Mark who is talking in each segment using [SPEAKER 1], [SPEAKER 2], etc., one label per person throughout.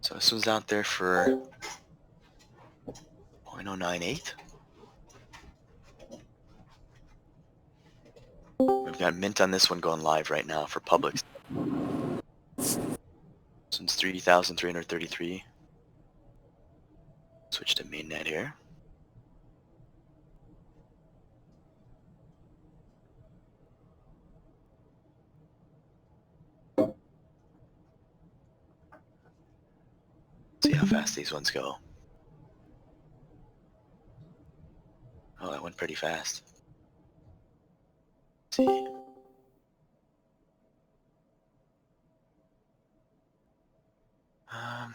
[SPEAKER 1] So this one's out there for 0.098. We've got mint on this one going live right now for public. This one's 3,333. Switch to mainnet here. See how fast these ones go. Oh, that went pretty fast. Let's see. I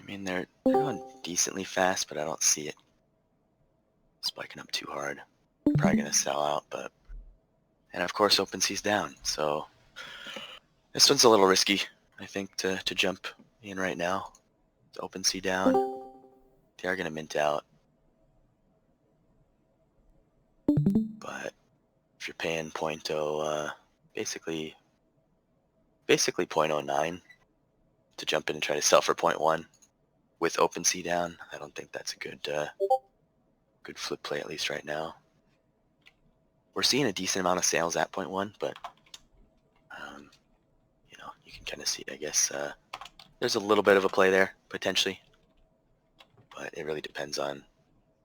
[SPEAKER 1] mean, they're going decently fast, but I don't see it spiking up too hard. Probably gonna sell out, but and of course OpenSea's down, so this one's a little risky, I think, to jump in right now. It's OpenSea down. They are gonna mint out, but if you're paying basically 0.09 to jump in and try to sell for 0.1 with OpenSea down, I don't think that's a good flip play, at least right now. We're seeing a decent amount of sales at 0.1, but you know, you can kind of see, I guess, there's a little bit of a play there potentially, but it really depends on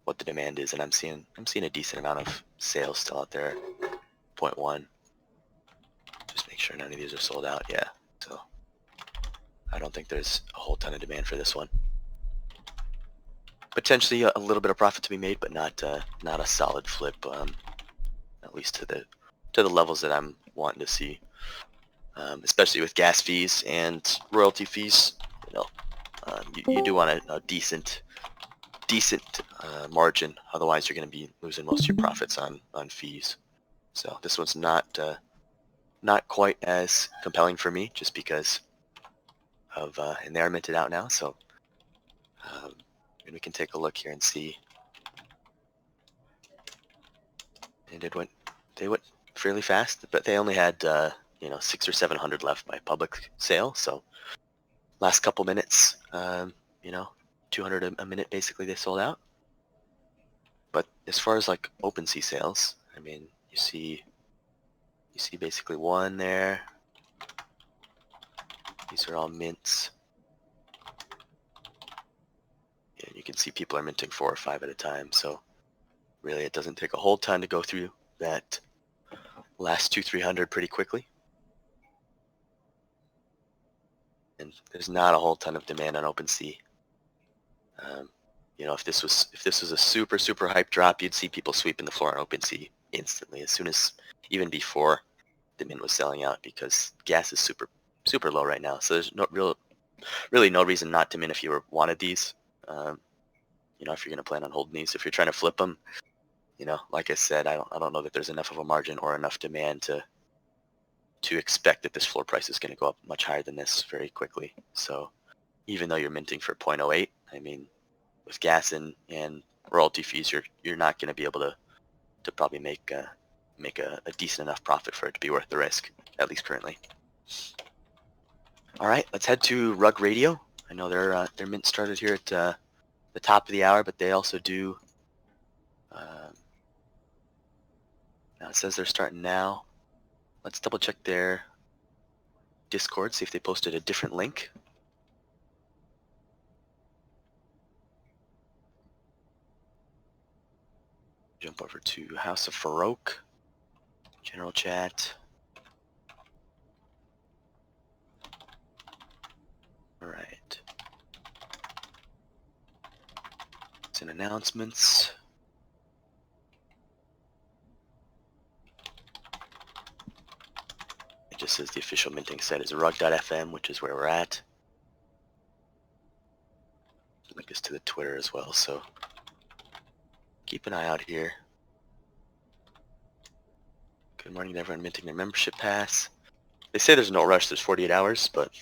[SPEAKER 1] what the demand is, and I'm seeing a decent amount of sales still out there at 0.1. Just make sure none of these are sold out. Yeah, so I don't think there's a whole ton of demand for this one. Potentially a little bit of profit to be made, but not a solid flip, at least to the levels that I'm wanting to see, especially with gas fees and royalty fees. You know, you do want a decent margin, otherwise you're going to be losing most of your profits on fees. So this one's not quite as compelling for me, just because of and they are minted out now. So and we can take a look here and see. And they went fairly fast, but they only had 600 or 700 left by public sale. So last couple minutes, 200 a minute basically they sold out. But as far as like OpenSea sales, I mean, you see basically one there. These are all mints. And you can see people are minting 4 or 5 at a time. So really, it doesn't take a whole ton to go through that last 200-300 pretty quickly. And there's not a whole ton of demand on OpenSea. If this was a super hype drop, you'd see people sweeping the floor on OpenSea instantly, as soon as, even before the mint was selling out, because gas is super low right now. So there's really no reason not to mint if you wanted these. If you're going to plan on holding these, if you're trying to flip them, like I said, I don't know that there's enough of a margin or enough demand to expect that this floor price is going to go up much higher than this very quickly. So even though you're minting for 0.08, I mean, with gas and royalty fees, you're not going to be able to probably make a decent enough profit for it to be worth the risk, at least currently. All right, let's head to Rug Radio. I know their mint started here at the top of the hour, but they also do. Now it says they're starting now. Let's double check their Discord, see if they posted a different link. Jump over to House of Farouk, general chat. All right. It's in announcements. It just says the official minting site is rug.fm, which is where we're at. Link is to the Twitter as well, so keep an eye out here. Good morning to everyone minting their membership pass. They say there's no rush, there's 48 hours, but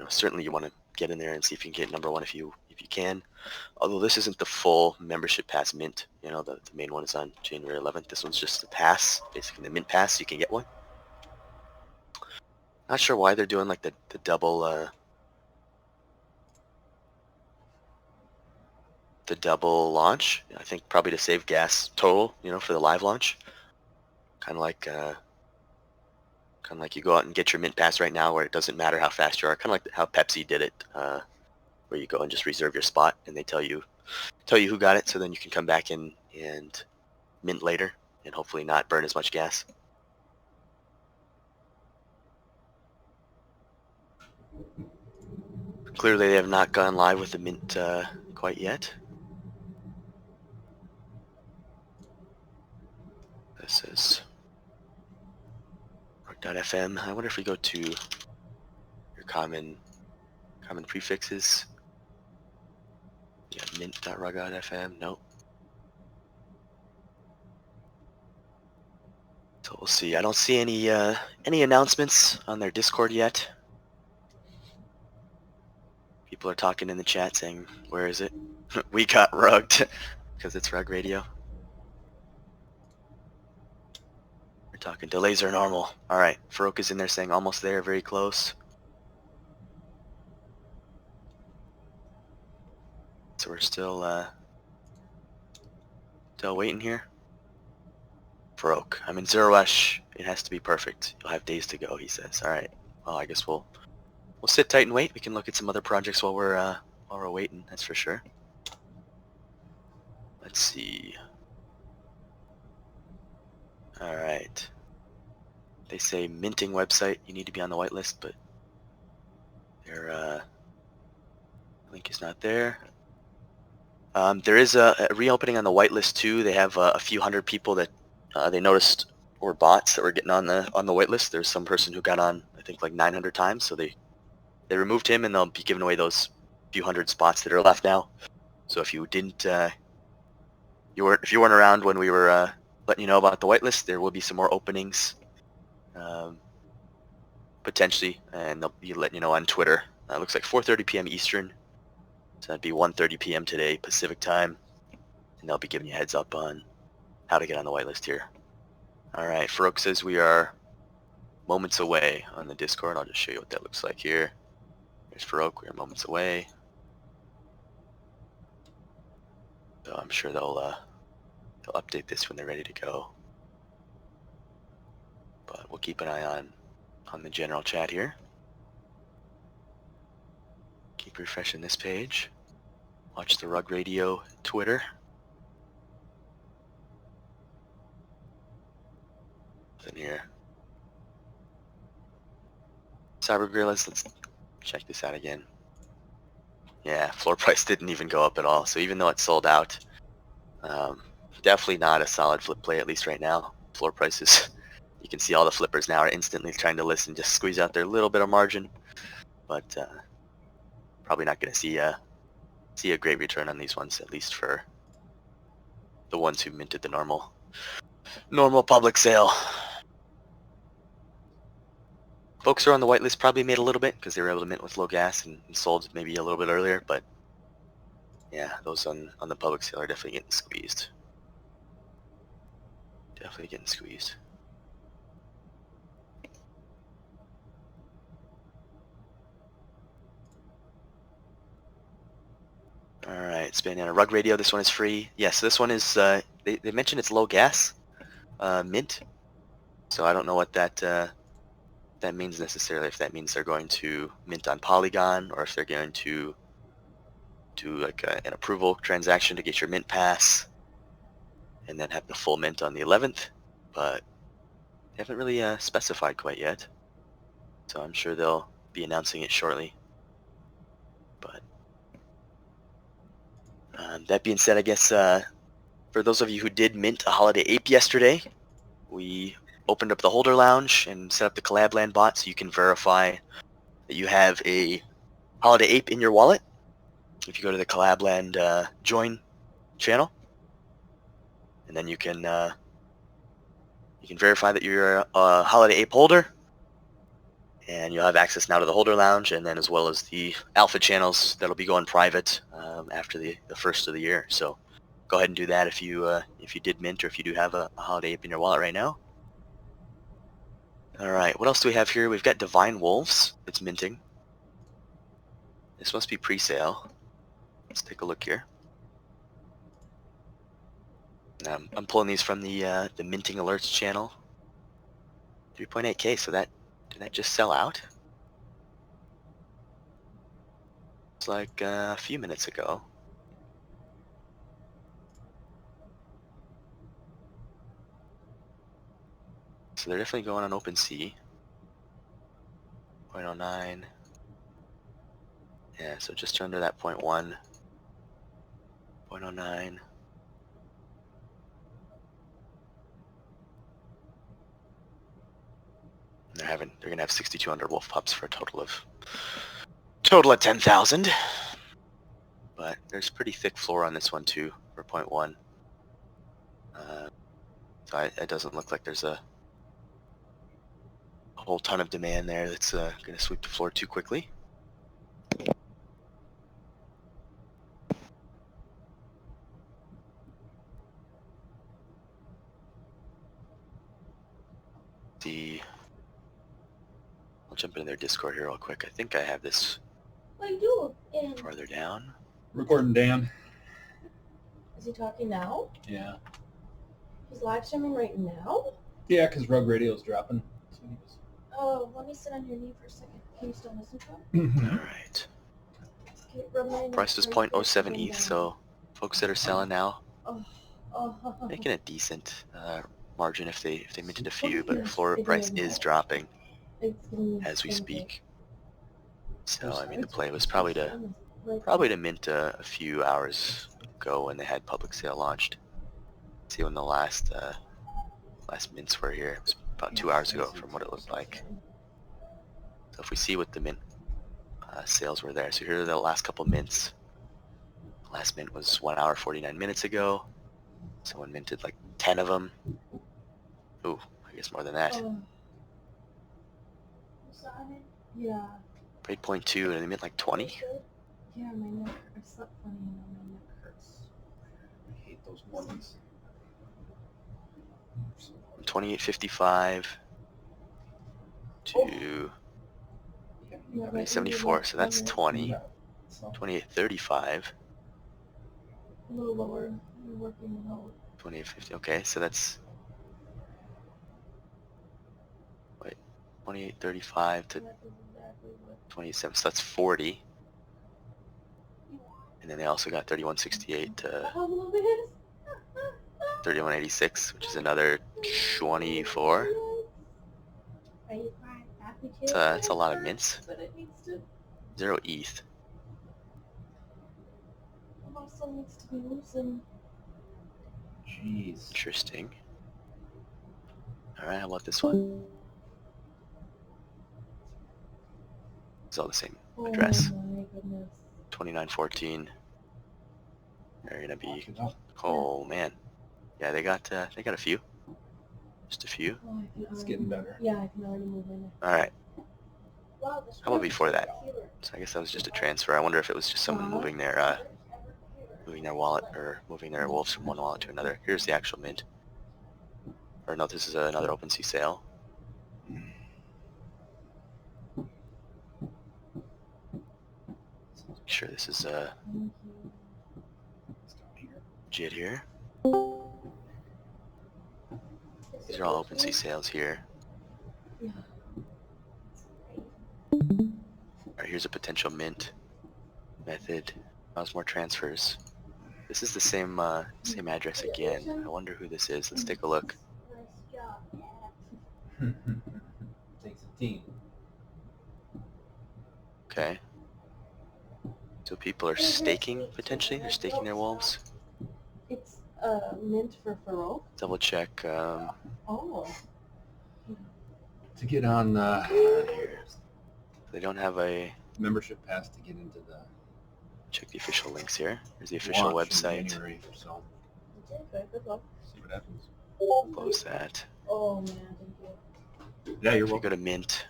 [SPEAKER 1] certainly you want to get in there and see if you can get number one if you if you can. Although this isn't the full membership pass mint. You know, the main one is on January 11th. This one's just the pass, basically the mint pass. You can get one. Not sure why they're doing like the double launch. I think probably to save gas total, you know, for the live launch. Kind of like you go out and get your mint pass right now, where it doesn't matter how fast you are. Kind of like how Pepsi did it, where you go and just reserve your spot, and they tell you who got it, so then you can come back in and mint later, and hopefully not burn as much gas. Clearly, they have not gone live with the mint quite yet. This is rock.fm. I wonder if we go to your common prefixes. Yeah, mint.rug.fm. Nope. So we'll see. I don't see any announcements on their Discord yet. People are talking in the chat saying, "Where is it?" We got rugged because it's Rug Radio. We're talking delays are normal. All right, Farouk is in there saying almost there, very close. So we're still waiting here. Farouk, I'm in Zero Rush. It has to be perfect. You'll have days to go, he says. All right. Well, I guess we'll sit tight and wait. We can look at some other projects while we're waiting. That's for sure. Let's see. All right. They say minting website. You need to be on the whitelist, but their link is not there. There is a reopening on the whitelist too. They have a few hundred people that they noticed were bots that were getting on the whitelist. There's some person who got on, I think, like 900 times. So they removed him, and they'll be giving away those few hundred spots that are left now. So if you didn't, if you weren't around when we were letting you know about the whitelist, there will be some more openings, potentially, and they'll be letting you know on Twitter. It looks like 4:30 p.m. Eastern. So that'd be 1:30 p.m. today Pacific time, and they'll be giving you a heads up on how to get on the whitelist here. All right, Farouk says we are moments away on the Discord. I'll just show you what that looks like here. There's Farouk. We are moments away. So I'm sure they'll update this when they're ready to go. But we'll keep an eye on the general chat here. Keep refreshing this page. Watch the Rug Radio Twitter. Nothing here. Cyber Gorillas, let's check this out again. Yeah, floor price didn't even go up at all. So even though it's sold out, definitely not a solid flip play, at least right now. Floor prices, you can see all the flippers now are instantly trying to list and just squeeze out their little bit of margin. But probably not going to see a great return on these ones, at least for the ones who minted the normal public sale. Folks who are on the whitelist probably made a little bit because they were able to mint with low gas and sold maybe a little bit earlier, but yeah, those on the public sale are definitely getting squeezed. Definitely getting squeezed. All right, spinning on a Rug Radio. This one is free. Yes, this one is, they mentioned it's low gas mint. So I don't know what that means necessarily, if that means they're going to mint on Polygon or if they're going to do like an approval transaction to get your mint pass and then have the full mint on the 11th. But they haven't really specified quite yet. So I'm sure they'll be announcing it shortly. But that being said, I guess for those of you who did mint a Holiday Ape yesterday, we opened up the holder lounge and set up the collab land bot so you can verify that you have a Holiday Ape in your wallet. If you go to the collab land join channel, and then you can verify that you're a Holiday Ape holder, And you'll have access now to the holder lounge, and then as well as the alpha channels that'll be going private after the first of the year. So go ahead and do that if you did mint, or if you do have a holiday ape in your wallet right now. All right, what else do we have here? We've got Divine Wolves. It's minting. This must be pre-sale. Let's take a look here. I'm pulling these from the minting alerts channel. 3.8K. So did that just sell out? It's like a few minutes ago. So they're definitely going on OpenSea. 0.09. Yeah, so just under that 0.1. 0.09. They're gonna have 6,200 wolf pups for a total of 10,000. But there's pretty thick floor on this one too for 0.1. So it doesn't look like there's a whole ton of demand there that's gonna sweep the floor too quickly. I'll jump into their Discord here real quick. I think I have this farther down.
[SPEAKER 2] Recording Dan.
[SPEAKER 3] Is he talking now?
[SPEAKER 2] Yeah.
[SPEAKER 3] He's live streaming right now?
[SPEAKER 2] Yeah, because Rug Radio's dropping.
[SPEAKER 3] Oh, let me sit on your knee for a second. Can you still listen to him?
[SPEAKER 1] All right.
[SPEAKER 3] Okay,
[SPEAKER 1] Price is 0.07 ETH, so folks that are selling now,
[SPEAKER 3] Oh.
[SPEAKER 1] making a decent margin if they minted a few, but floor price is dropping as we speak. So I mean, the play was probably to mint a few hours ago when they had public sale launched. See when the last mints were here. It was about 2 hours ago from what it looked like. So if we see what the mint sales were there. So here are the last couple mints. The last mint was 1 hour 49 minutes ago. Someone minted like 10 of them. Ooh, I guess more than that.
[SPEAKER 3] Yeah.
[SPEAKER 1] Paid 0.2 and they mint like 20.
[SPEAKER 3] Yeah, my neck. I slept funny and my neck hurts.
[SPEAKER 2] I hate those ones.
[SPEAKER 1] 28.55 to 20.74, so that's 20. 28.35.
[SPEAKER 3] A little lower. You're working low.
[SPEAKER 1] 28.50. Okay, so that's 28.35 to 27. So that's 40. And then they also got 31.68 to 31.86, which is another 24. So that's a lot of mints. 0 ETH.
[SPEAKER 3] Also needs to be loosened.
[SPEAKER 2] Jeez.
[SPEAKER 1] Interesting. Alright, how about this one? It's all the same address.
[SPEAKER 3] Oh my goodness.
[SPEAKER 1] 2914. They're gonna be. Oh man. Yeah, they got a few. Just a few.
[SPEAKER 3] Oh,
[SPEAKER 2] It's getting better.
[SPEAKER 3] Yeah, I can already move in.
[SPEAKER 1] Alright. How about before that? So I guess that was just a transfer. I wonder if it was just someone moving their wallet or moving their wolves from one wallet to another. Here's the actual mint. Or no, this is another OpenSea sale. Make sure this is legit here. These are all OpenSea sales here. Alright, here's a potential mint method. Allows more transfers. This is the same address again. I wonder who this is. Let's take a look.
[SPEAKER 2] Takes a team.
[SPEAKER 1] Okay. So people are staking potentially. They're staking their wolves.
[SPEAKER 3] It's mint for Farouk.
[SPEAKER 1] Double check.
[SPEAKER 3] Oh.
[SPEAKER 2] To get on
[SPEAKER 1] Here. They don't have a
[SPEAKER 2] membership pass to get into the.
[SPEAKER 1] Check the official links here. Here's the official website.
[SPEAKER 2] January, so.
[SPEAKER 3] Okay, good luck.
[SPEAKER 2] See what happens.
[SPEAKER 1] Close that.
[SPEAKER 3] Oh man, thank you.
[SPEAKER 2] Yeah, you're
[SPEAKER 1] If you
[SPEAKER 2] welcome.
[SPEAKER 1] go to Mint,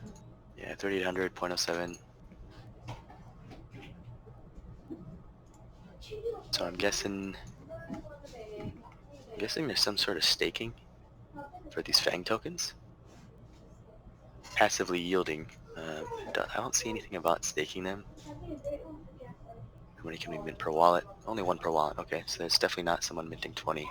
[SPEAKER 1] yeah, Yeah, 3800, 0.07. So I'm guessing there's some sort of staking for these FANG tokens. Passively yielding. I don't see anything about staking them. How many can we mint per wallet? Only one per wallet. Okay, so there's definitely not someone minting 20.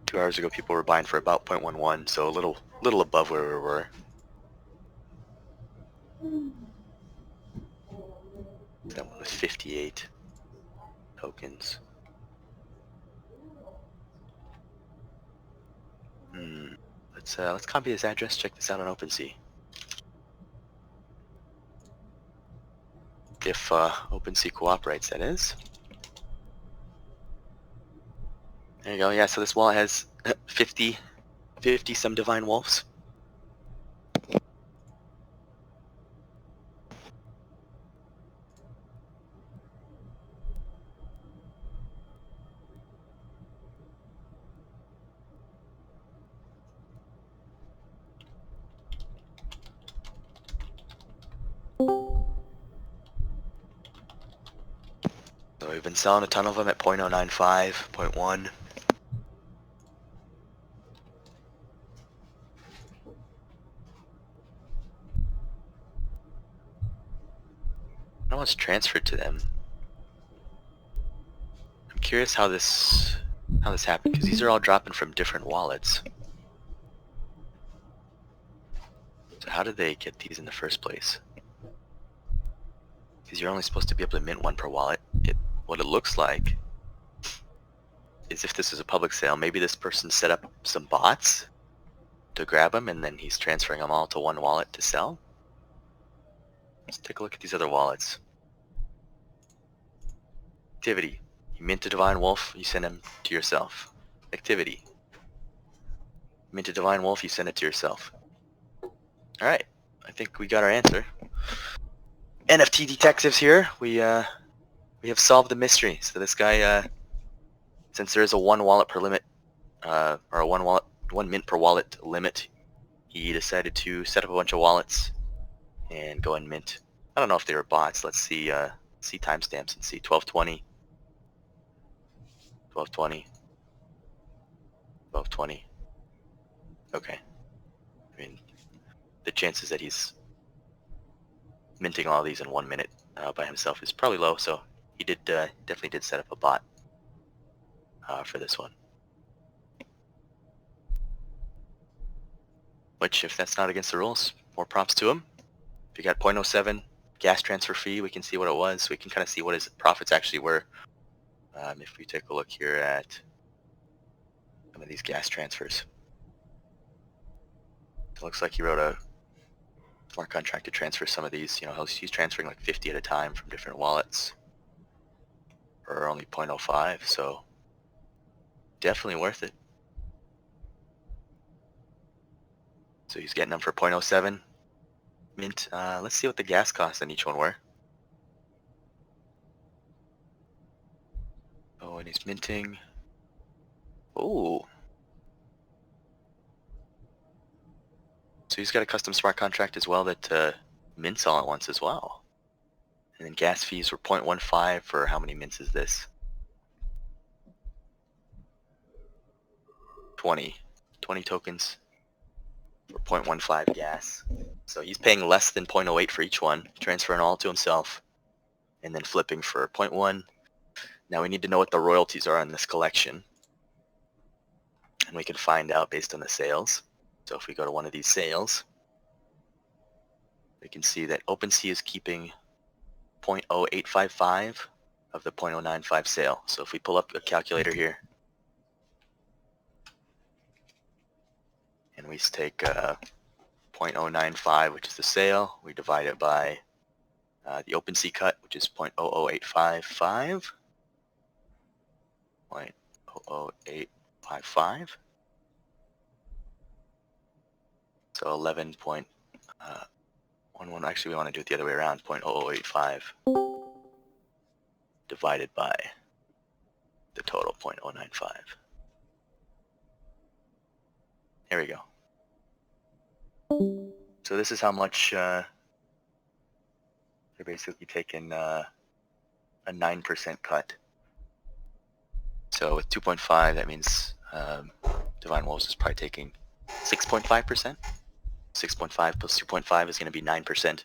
[SPEAKER 1] 2 hours ago, people were buying for about 0.11, so a little above where we were. That one with 58 tokens. Let's copy this address. Check this out on OpenSea. If OpenSea cooperates, that is. There you go. Yeah, so this wallet has 50 some divine wolves. So we've been selling a ton of them at 0.095, 0.1. How much transferred to them? I'm curious how this happened, because these are all dropping from different wallets. So how did they get these in the first place? Because you're only supposed to be able to mint one per wallet. What it looks like is, if this is a public sale, maybe this person set up some bots to grab them, and then he's transferring them all to one wallet to sell. Let's take a look at these other wallets. Activity. You mint a divine wolf, you send them to yourself. Activity. Mint a divine wolf, you send it to yourself. Alright, I think we got our answer. NFT detectives here. We have solved the mystery. So this guy, since there is a one wallet per limit, or a one mint per wallet limit, he decided to set up a bunch of wallets and go and mint. I don't know if they were bots. Let's see timestamps and see. 1220, 1220, 1220. Okay. I mean, the chances that he's minting all these in 1 minute by himself is probably low, so he definitely did set up a bot for this one. Which, if that's not against the rules, more props to him. If you got 0.07 gas transfer fee, we can see what it was. We can kind of see what his profits actually were. If we take a look here at some of these gas transfers. It looks like he wrote a smart contract to transfer some of these. You know, he's transferring like 50 at a time from different wallets for only 0.05, so definitely worth it. So he's getting them for 0.07 mint. Let's see what the gas costs on each one were. Oh, and he's minting. Oh. So he's got a custom smart contract as well that mints all at once as well. And then gas fees were 0.15 for how many mints is this? 20 tokens for 0.15 gas. So he's paying less than 0.08 for each one, transferring all to himself, and then flipping for 0.1. Now we need to know what the royalties are on this collection, and we can find out based on the sales. So if we go to one of these sales, we can see that OpenSea is keeping 0.0855 of the 0.095 sale. So if we pull up a calculator here, and we take 0.095, which is the sale, we divide it by the OpenSea cut, which is 0.00855, 0.00855, so 11.11. Actually, we want to do it the other way around. 0.0085 divided by the total 0.095. There we go. So this is how much they're basically taking a 9% cut. So with 2.5, that means Divine Wolves is probably taking 6.5%. 6.5 plus 2.5 is going to be 9%.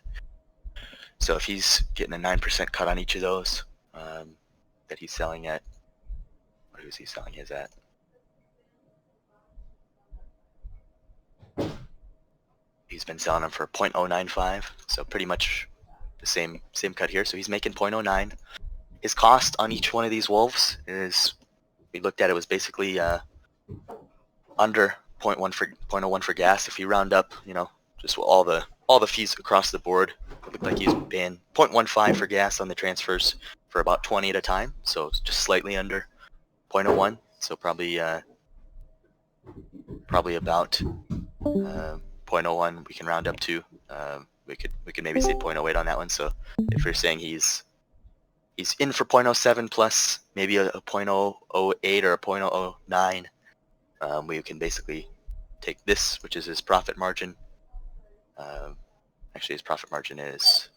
[SPEAKER 1] So if he's getting a 9% cut on each of those that he's selling at, what is he selling his at? He's been selling them for 0.095, so pretty much the same cut here. So he's making 0.09. His cost on each one of these wolves is, we looked at it, was basically under 0.01 for gas. If you round up, you know, just all the fees across the board, it looked like he's paying 0.15 for gas on the transfers for about 20 at a time. So it's just slightly under 0.01. So probably about 0.01 we can round up to. We could maybe say 0.08 on that one. So if you're saying he's in for 0.07 plus maybe a 0.008 or a 0.009, we can basically take this, which is his profit margin. Actually, his profit margin is,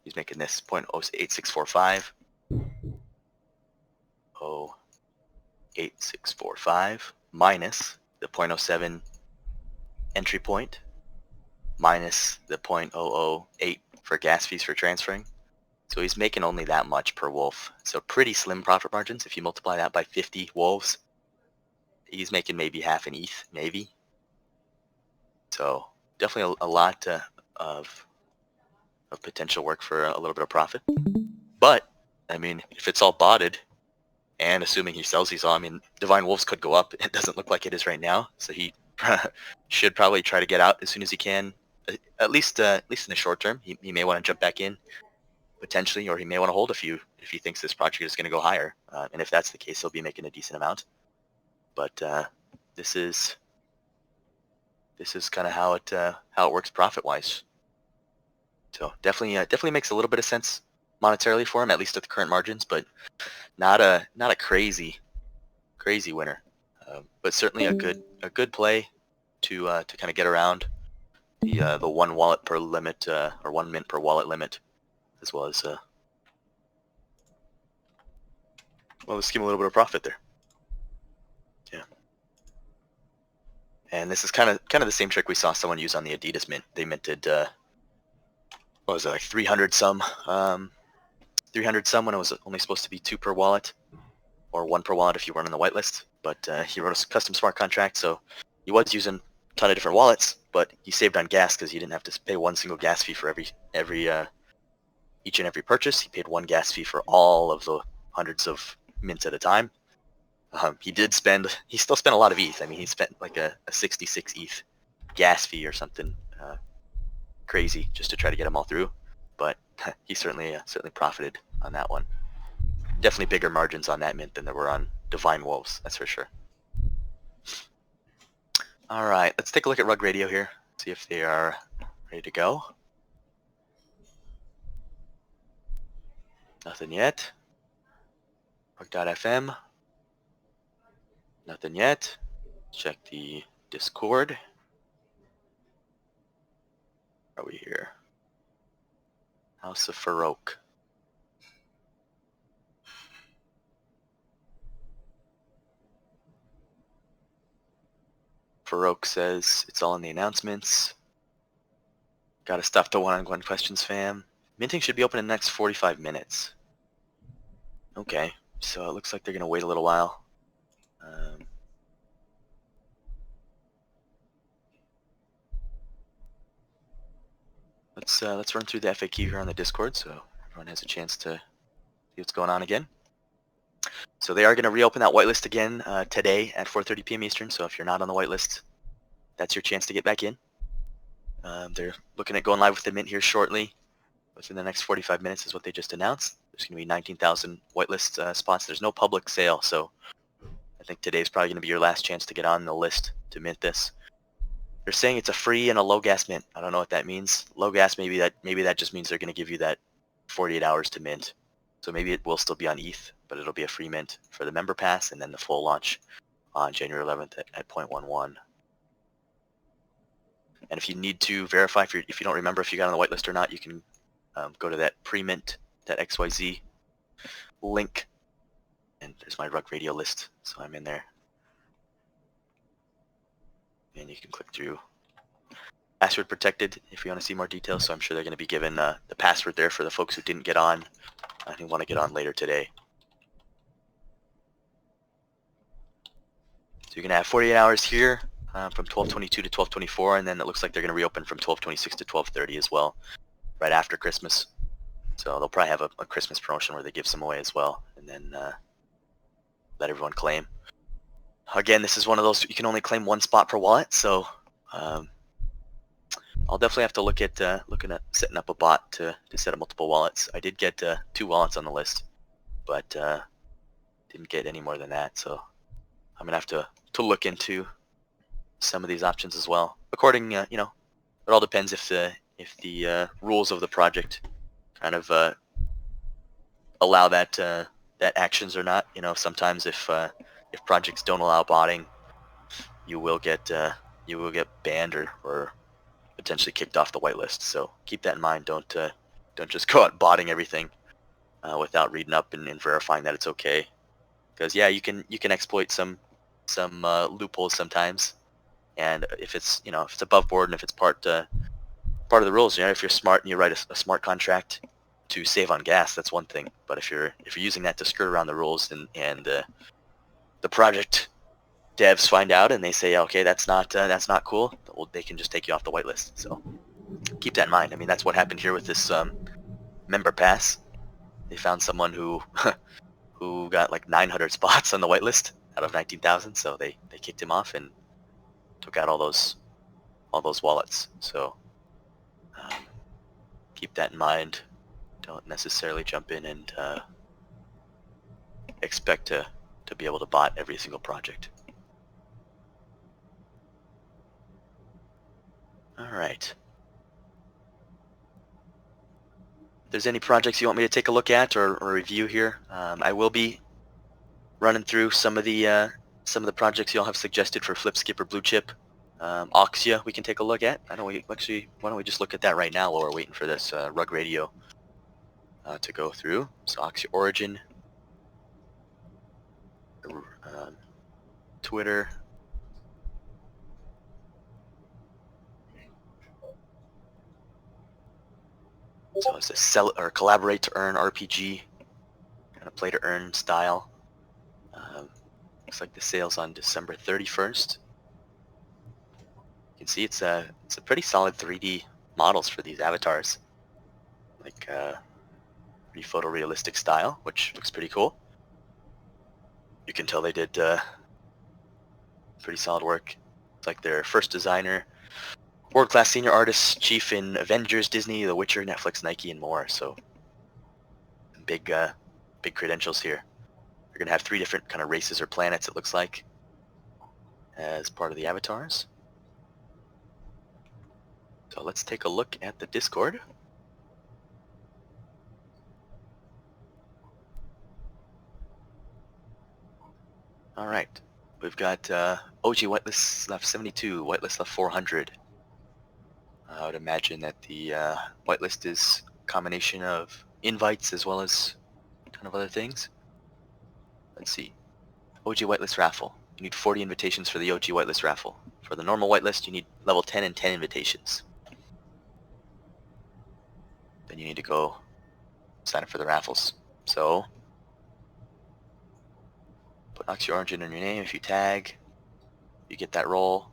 [SPEAKER 1] he's making this 0.08645. 0.8645 minus the 0.07 entry point minus the 0.008 for gas fees for transferring. So he's making only that much per wolf. So pretty slim profit margins. If you multiply that by 50 wolves, he's making maybe half an ETH, maybe. So definitely a lot of potential work for a little bit of profit. But I mean, if it's all botted, and assuming he sells these all, I mean, Divine Wolves could go up. It doesn't look like it is right now, so he should probably try to get out as soon as he can. At least in the short term, he may want to jump back in potentially, or he may want to hold a few if he thinks this project is going to go higher. And if that's the case, he'll be making a decent amount. But this is kind of how it works profit wise. So definitely makes a little bit of sense monetarily for him, at least at the current margins, but not a crazy winner. But certainly a good play to kind of get around the one wallet per limit or 1 mint per wallet limit, as well as skim a little bit of profit there. Yeah. And this is kind of the same trick we saw someone use on the Adidas mint. They minted what was it, like 300 some 300 some when it was only supposed to be 2 per wallet, or 1 per wallet if you weren't on the whitelist. But he wrote a custom smart contract, so he was using a ton of different wallets, but he saved on gas because he didn't have to pay one single gas fee for each and every purchase. He paid one gas fee for all of the hundreds of mints at a time. He still spent a lot of ETH. I mean, he spent like a 66 ETH gas fee or something crazy just to try to get them all through. But he certainly profited on that one. Definitely bigger margins on that mint than there were on Divine Wolves, that's for sure. All right, let's take a look at Rug Radio here, see if they are ready to go. Nothing yet. Rug.fm. Nothing yet. Check the Discord. Where are we here? House of Farouk. Farouk says it's all in the announcements. Gotta stop the one-on-one questions, fam. Minting should be open in the next 45 minutes. Okay, so it looks like they're gonna wait a little while. Let's run through the FAQ here on the Discord so everyone has a chance to see what's going on again. So they are going to reopen that whitelist again today at 4:30 p.m. Eastern. So if you're not on the whitelist, that's your chance to get back in. They're looking at going live with the mint here shortly. Within the next 45 minutes is what they just announced. There's going to be 19,000 whitelist spots. There's no public sale, so I think today's probably going to be your last chance to get on the list to mint this. They're saying it's a free and a low gas mint. I don't know what that means. Low gas, maybe that just means they're going to give you that 48 hours to mint. So maybe it will still be on ETH, but it'll be a free mint for the member pass, and then the full launch on January 11th at 0.11. And if you need to verify, if you don't remember if you got on the whitelist or not, you can go to that pre-mint, that XYZ link, and there's my Rug Radio list, so I'm in there. And you can click through. Password protected if you want to see more details, so I'm sure they're going to be given the password there for the folks who didn't get on and who want to get on later today. So you're going to have 48 hours here from 12:22 to 12:24, and then it looks like they're going to reopen from 12:26 to 12:30 as well, right after Christmas. So they'll probably have a Christmas promotion where they give some away as well, and then let everyone claim. Again, this is one of those, you can only claim one spot per wallet, so I'll definitely have to look at looking at setting up a bot to set up multiple wallets. I did get 2 wallets on the list, but didn't get any more than that, so I'm gonna have to look into some of these options as well. According, it all depends if the rules of the project kind of allow that actions or not. Sometimes if projects don't allow botting, you will get banned or potentially kicked off the whitelist. So keep that in mind. Don't just go out botting everything without reading up and verifying that it's okay. Because yeah, you can exploit some loopholes sometimes, and if it's if it's above board and if it's part of the rules, if you're smart and you write a smart contract to save on gas, that's one thing. But if you're using that to skirt around the rules and the project devs find out and they say, okay, that's not cool, well, they can just take you off the whitelist. So keep that in mind. I mean, that's what happened here with this member pass. They found someone who who got like 900 spots on the whitelist out of 19,000, so they kicked him off and took out all those wallets. So keep that in mind. Don't necessarily jump in and expect to be able to bot every single project. All right. If there's any projects you want me to take a look at or review here, I will be running through some of the projects y'all have suggested for Flipskip or Blue Chip. Oxya we can take a look at. Why don't we just look at that right now while we're waiting for this Rug Radio to go through. So Oxya Origin, Twitter. So it's a sell or collaborate to earn RPG, kind of play to earn style. Looks like the sale's on December 31st. You can see it's a pretty solid 3D models for these avatars, like pretty photorealistic style, which looks pretty cool. You can tell they did pretty solid work. It's like their first designer, world-class senior artist, chief in Avengers, Disney, The Witcher, Netflix, Nike, and more. So big credentials here. You're gonna have 3 different kind of races or planets, it looks like, as part of the avatars. So let's take a look at the Discord. All right, we've got OG whitelist left 72, whitelist left 400. I would imagine that the whitelist is a combination of invites as well as a ton of other things. Let's see. OG whitelist raffle. You need 40 invitations for the OG whitelist raffle. For the normal whitelist, you need level 10 and 10 invitations. Then you need to go sign up for the raffles. So put Oxya Origin in your name. If you tag, you get that role.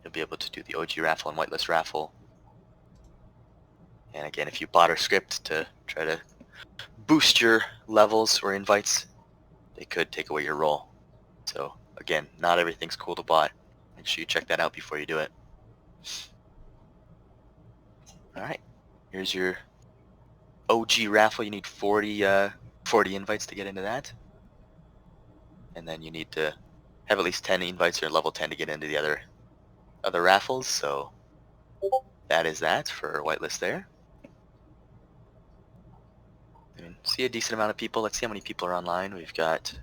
[SPEAKER 1] You'll be able to do the OG raffle and whitelist raffle. And again, if you bot or script to try to boost your levels or invites, they could take away your role. So again, not everything's cool to bot. Make sure you check that out before you do it. Alright, here's your OG raffle. You need 40 invites to get into that. And then you need to have at least 10 invites or level 10 to get into the other raffles. So that is that for whitelist there. And see a decent amount of people. Let's see how many people are online. We've got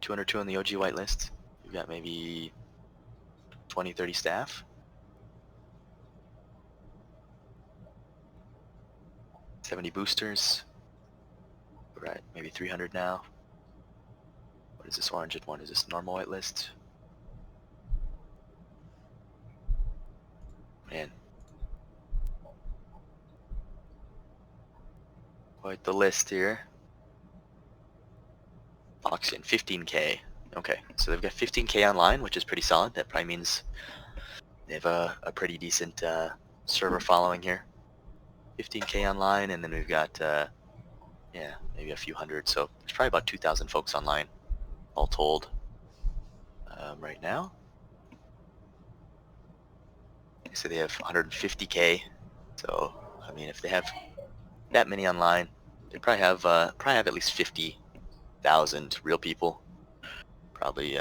[SPEAKER 1] 202 on the OG whitelist. We've got maybe 20, 30 staff. $70 boosters. We're at maybe 300 now. What is this orange one? Is this normal whitelist? Man. Quite the list here. Oxya, 15K. Okay, so they've got 15K online, which is pretty solid. That probably means they have a pretty decent server following here. 15K online, and then we've got, yeah, maybe a few hundred. So there's probably about 2,000 folks online, all told, right now. So they have 150K. So, I mean, if they have that many online, they probably have at least 50,000 real people. Probably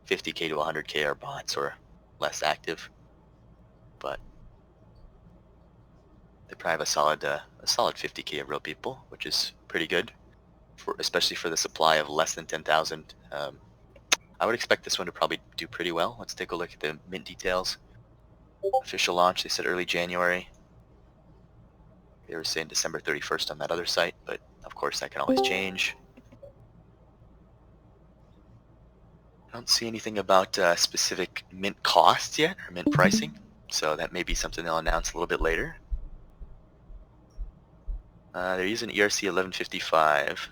[SPEAKER 1] 50K to 100K are bots or less active, but they probably have a solid 50K of real people, which is pretty good, especially for the supply of less than 10,000. I would expect this one to probably do pretty well. Let's take a look at the mint details. Official launch, they said early January. They were saying December 31st on that other site, but of course that can always change. I don't see anything about specific mint costs yet, or mint pricing, so that may be something they'll announce a little bit later. They're using ERC 1155.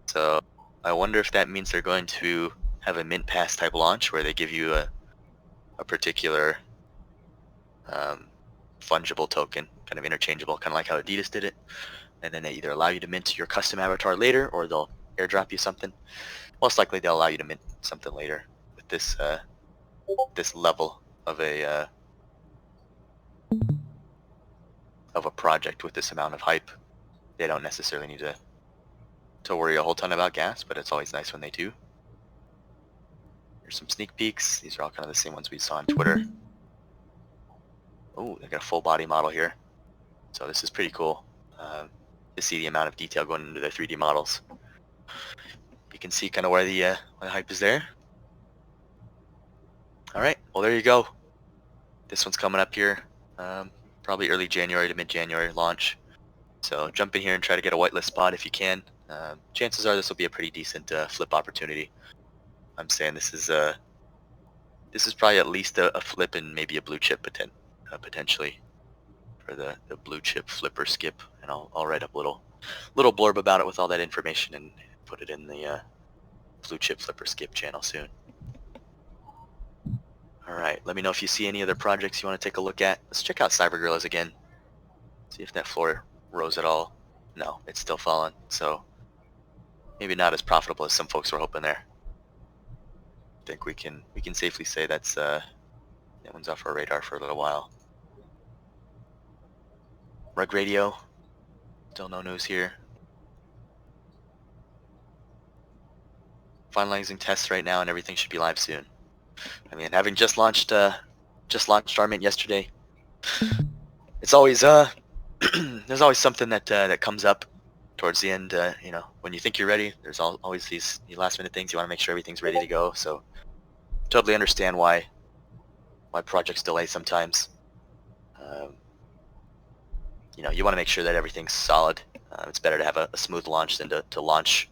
[SPEAKER 1] So I wonder if that means they're going to have a mint pass type launch where they give you a particular fungible token, kind of interchangeable, kind of like how Adidas did it, and then they either allow you to mint your custom avatar later, or they'll airdrop you something. Most likely they'll allow you to mint something later with this this level of a project with this amount of hype. They don't necessarily need to worry a whole ton about gas, but it's always nice when they do. Here's some sneak peeks. These are all kind of the same ones we saw on Twitter. Oh, they got a full body model here. So this is pretty cool to see the amount of detail going into their 3D models. You can see kind of where the hype is there. All right, well there you go. This one's coming up here, probably early January to mid-January launch. So jump in here and try to get a whitelist spot if you can. Chances are this will be a pretty decent flip opportunity. I'm saying this is probably at least a flip and maybe a blue chip potentially for the blue chip flipper skip, and I'll write up a little blurb about it with all that information and put it in the blue chip flipper skip channel soon. All right, let me know if you see any other projects you want to take a look at. Let's check out Cyber Gorillas again. See if that floor rose at all. No, it's still falling, so maybe not as profitable as some folks were hoping there. I think we can safely say that one's off our radar for a little while. Rug Radio, still no news here. Finalizing tests right now, and everything should be live soon. I mean, having just launched our mint yesterday, it's always there's always something that comes up towards the end. You know, when you think you're ready, there's always these last minute things. You want to make sure everything's ready to go. So totally understand why projects delay sometimes. You know, you want to make sure that everything's solid. It's better to have a smooth launch than to launch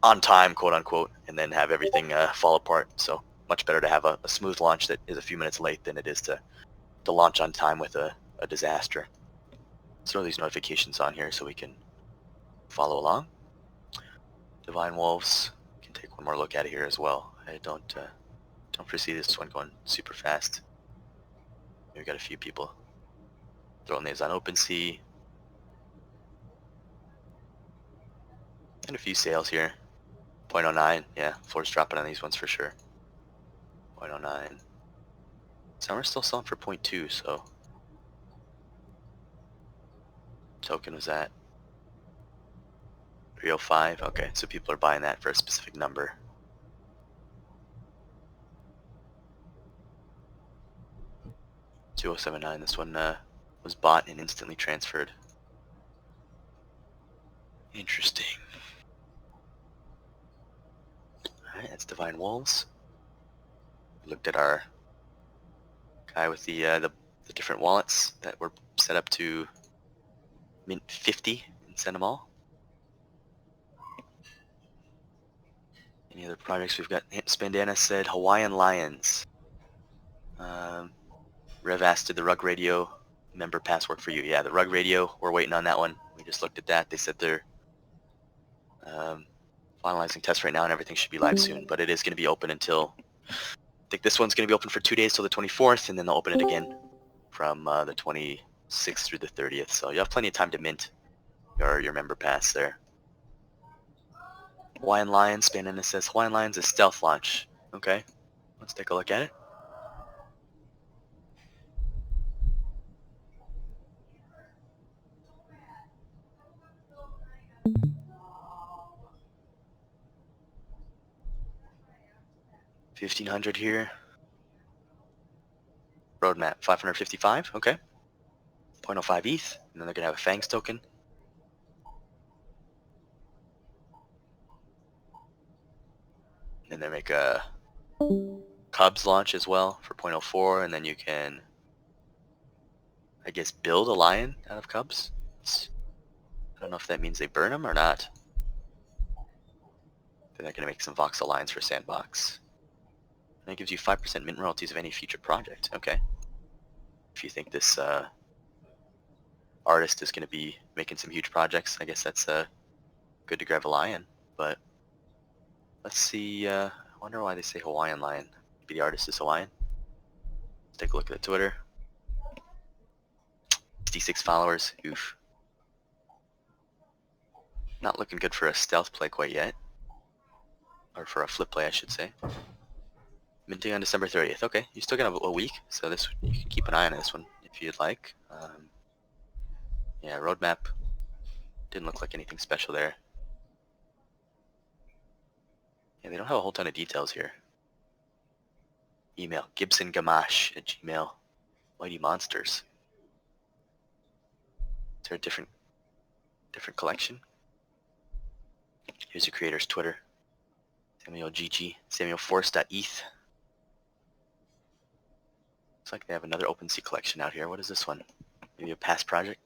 [SPEAKER 1] on time, quote unquote, and then have everything fall apart. So much better to have a smooth launch that is a few minutes late than it is to launch on time with a disaster. Let's throw these notifications on here so we can follow along. Divine Wolves, can take one more look at it here as well. I don't foresee this one going super fast. We've got a few people throwing these on OpenSea. And a few sales here. 0.09, yeah, floor's dropping on these ones for sure. 0.09. Some are still selling for 0.2, so. Token was at 305, okay, so people are buying that for a specific number. $2.079, this one was bought and instantly transferred. Interesting. Alright, that's Divine Wolves. looked at our guy with the different wallets that were set up to mint 50 and send them all. Any other projects we've got? Spandana said Hawaiian Lions. Rev asked, did the Rug Radio member pass work for you? Yeah, the Rug Radio, we're waiting on that one. We just looked at that. They said they're finalizing tests right now and everything should be live soon, but it is going to be open until, I think this one's going to be open for 2 days till the 24th, and then they'll open it again from the 26th through the 30th. So you have plenty of time to mint your member pass there. Hawaiian Lions, Spandana says Hawaiian Lions is stealth launch. Okay, let's take a look at it. $1,500 here. Roadmap 555. Okay. 0.05 ETH, and then they're gonna have a Fangs token. And then they make a Cubs launch as well for 0.04, and then you can, I guess, build a lion out of Cubs. I don't know if that means they burn them or not. Then they're gonna make some voxel lions for Sandbox. And that gives you 5% mint royalties of any future project. Okay. If you think this artist is going to be making some huge projects, I guess that's good to grab a lion. But let's see. I wonder why they say Hawaiian Lion. Maybe the artist is Hawaiian. Let's take a look at the Twitter. 66 followers. Oof. Not looking good for a stealth play quite yet. Or for a flip play, I should say. Minting on December 30th. Okay, you still got a week, so this you can keep an eye on this one if you'd like. Yeah, roadmap didn't look like anything special there. Yeah, they don't have a whole ton of details here. Email gibsongamash@gmail. Mighty Monsters. Is there a different collection? Here's the creator's Twitter. Samuel GG. SamuelForce.eth. Looks like they have another OpenSea collection out here. What is this one? Maybe a past project?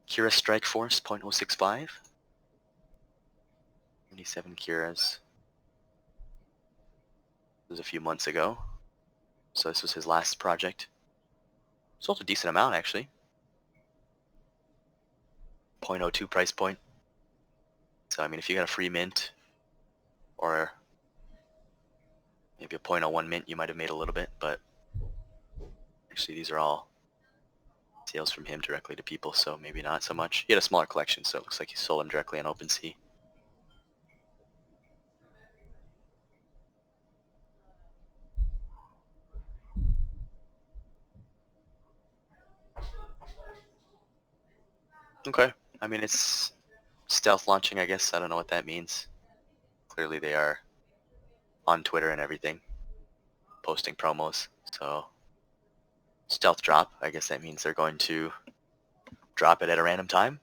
[SPEAKER 1] Kira Strike Force 0.065. 27 Kiras. This was a few months ago. So this was his last project. Sold a decent amount actually. 0.02 price point. So I mean if you got a free mint or maybe a 0.01 mint, you might have made a little bit, but actually these are all sales from him directly to people, so maybe not so much. He had a smaller collection, so it looks like he sold them directly on OpenSea. Okay, I mean it's stealth launching, I guess. I don't know what that means. Clearly they are on Twitter and everything, posting promos, so stealth drop, I guess that means they're going to drop it at a random time.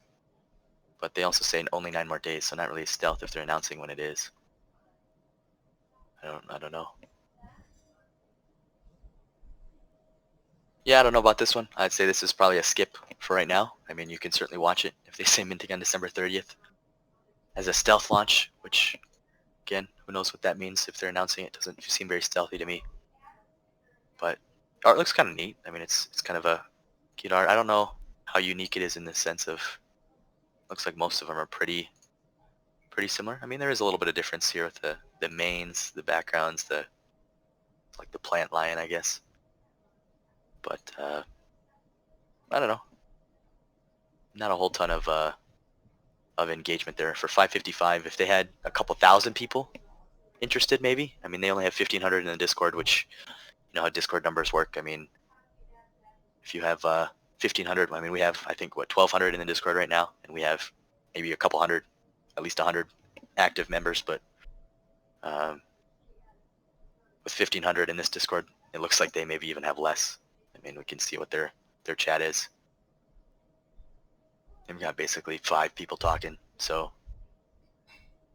[SPEAKER 1] But they also say only 9 more days, so not really stealth if they're announcing when it is. I don't know. Yeah, I don't know about this one. I'd say this is probably a skip for right now. I mean, you can certainly watch it if they say minting on December 30th as a stealth launch, which, again, who knows what that means if they're announcing it. Doesn't seem very stealthy to me. But art looks kind of neat. I mean, it's kind of a cute art. I don't know how unique it is in the sense of, looks like most of them are pretty similar. I mean, there is a little bit of difference here with the mains, the backgrounds, like the plant lion, I guess. But I don't know. Not a whole ton of engagement there for 555. If they had a couple thousand people interested, maybe. I mean, they only have 1,500 in the Discord, which you know how Discord numbers work. I mean, if you have 1,500, I mean, we have I think what 1,200 in the Discord right now, and we have maybe a couple hundred, at least 100 active members. But with 1,500 in this Discord, it looks like they maybe even have less. I mean, we can see what their chat is. They've got basically 5 people talking, so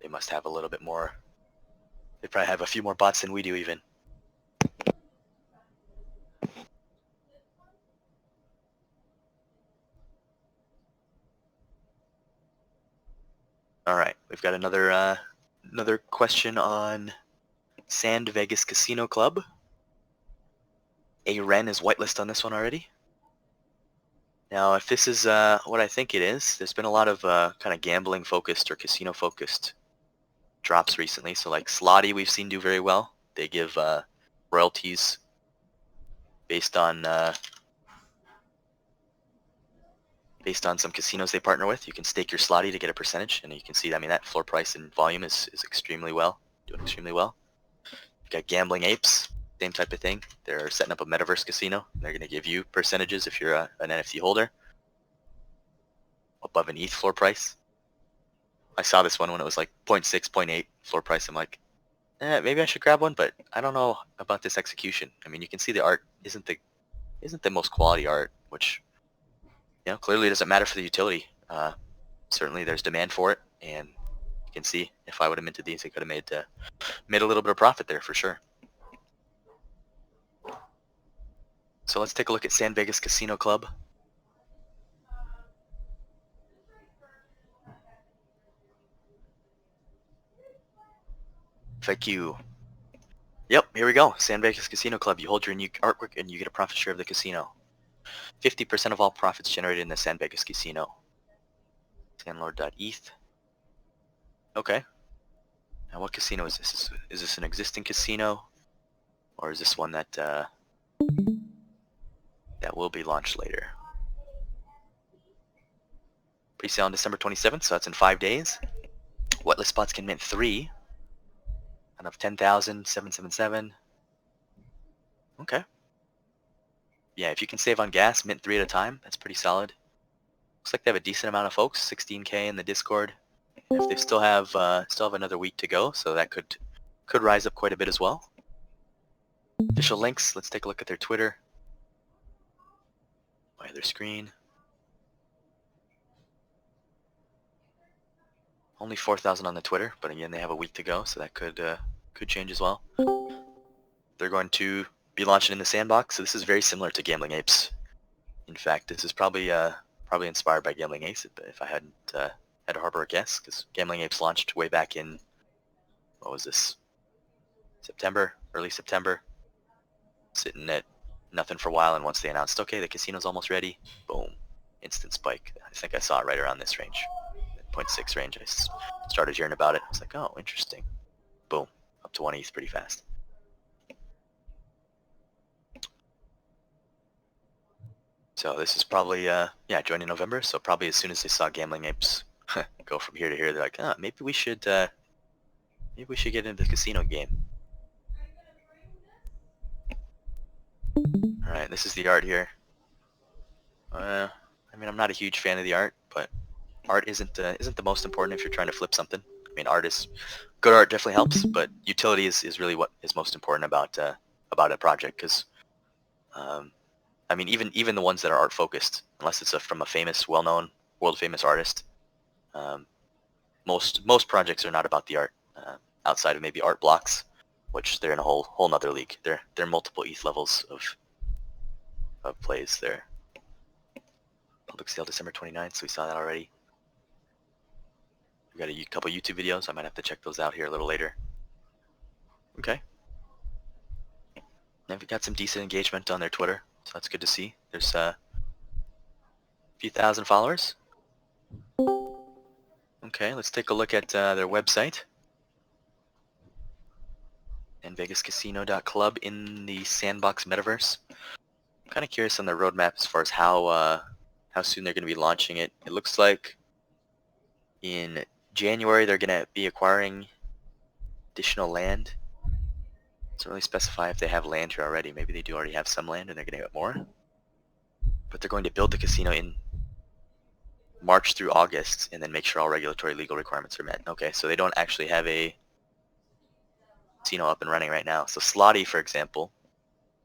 [SPEAKER 1] they must have a little bit more. They probably have a few more bots than we do even. All right, we've got another question on Sand Vegas Casino Club. A Ren is whitelist on this one already. Now, if this is what I think it is, there's been a lot of kind of gambling focused or casino focused drops recently. So like Slotty, we've seen do very well. They give royalties based on some casinos they partner with. You can stake your Slotty to get a percentage, and you can see, I mean, that floor price and volume is extremely well, doing extremely well. You've got Gambling Apes, same type of thing. They're setting up a metaverse casino. They're going to give you percentages if you're an NFT holder above an ETH floor price. I saw this one when it was like 0.6, 0.8 floor price. I'm like, maybe I should grab one, but I don't know about this execution. I mean, you can see the art isn't the most quality art, which, you know, clearly doesn't matter for the utility. Certainly there's demand for it, and you can see if I would have minted these, I could have made a little bit of profit there for sure. So let's take a look at San Vegas Casino Club. FAQ. Yep, here we go. San Vegas Casino Club. You hold your unique artwork and you get a profit share of the casino. 50% of all profits generated in the San Vegas Casino. Sandlord.eth. Okay. Now what casino is this? Is this an existing casino? Or is this one that that will be launched later? Pre-sale on December 27th, so that's in 5 days. Whitelist spots can mint 3 out of 10,777. Okay. Yeah, if you can save on gas, mint 3 at a time, that's pretty solid. Looks like they have a decent amount of folks, 16K in the Discord. If they still have another week to go, so that could rise up quite a bit as well. Official links, let's take a look at their Twitter. My other screen. Only 4,000 on the Twitter, but again, they have a week to go, so that could change as well. They're going to be launching in the sandbox, so this is very similar to Gambling Apes. In fact, this is probably inspired by Gambling Apes, if I hadn't had to harbor a guess, because Gambling Apes launched way back in, what was this, September, early September, sitting at nothing for a while, and once they announced, okay, the casino's almost ready, boom, instant spike. I think I saw it right around this range, 0.6 range. I started hearing about it. I was like, oh, interesting. Boom, up to 1 ETH pretty fast. So this is probably, joined in November, so probably as soon as they saw Gambling Apes go from here to here, they're like, maybe we should get into the casino game. Alright, this is the art here. I mean, I'm not a huge fan of the art, but art isn't the most important if you're trying to flip something. I mean, good art definitely helps, but utility is really what is most important about a project, because I mean, even the ones that are art focused, unless it's from a famous, well-known, world-famous artist, most projects are not about the art. Outside of maybe art blocks, which they're in a whole nother league. They're multiple ETH levels of plays there. Public sale December 29th, so we saw that already. We got a couple YouTube videos. I might have to check those out here a little later. Okay. And we got some decent engagement on their Twitter, so that's good to see. There's a few thousand followers. Okay, let's take a look at their website. And VegasCasino.club in the Sandbox Metaverse. I'm kind of curious on their roadmap as far as how soon they're going to be launching it. It looks like in January they're going to be acquiring additional land. Doesn't really specify if they have land here already. Maybe they do already have some land and they're going to get more. But they're going to build the casino in March through August and then make sure all regulatory legal requirements are met. Okay, so they don't actually have a casino up and running right now. So Slotty, for example,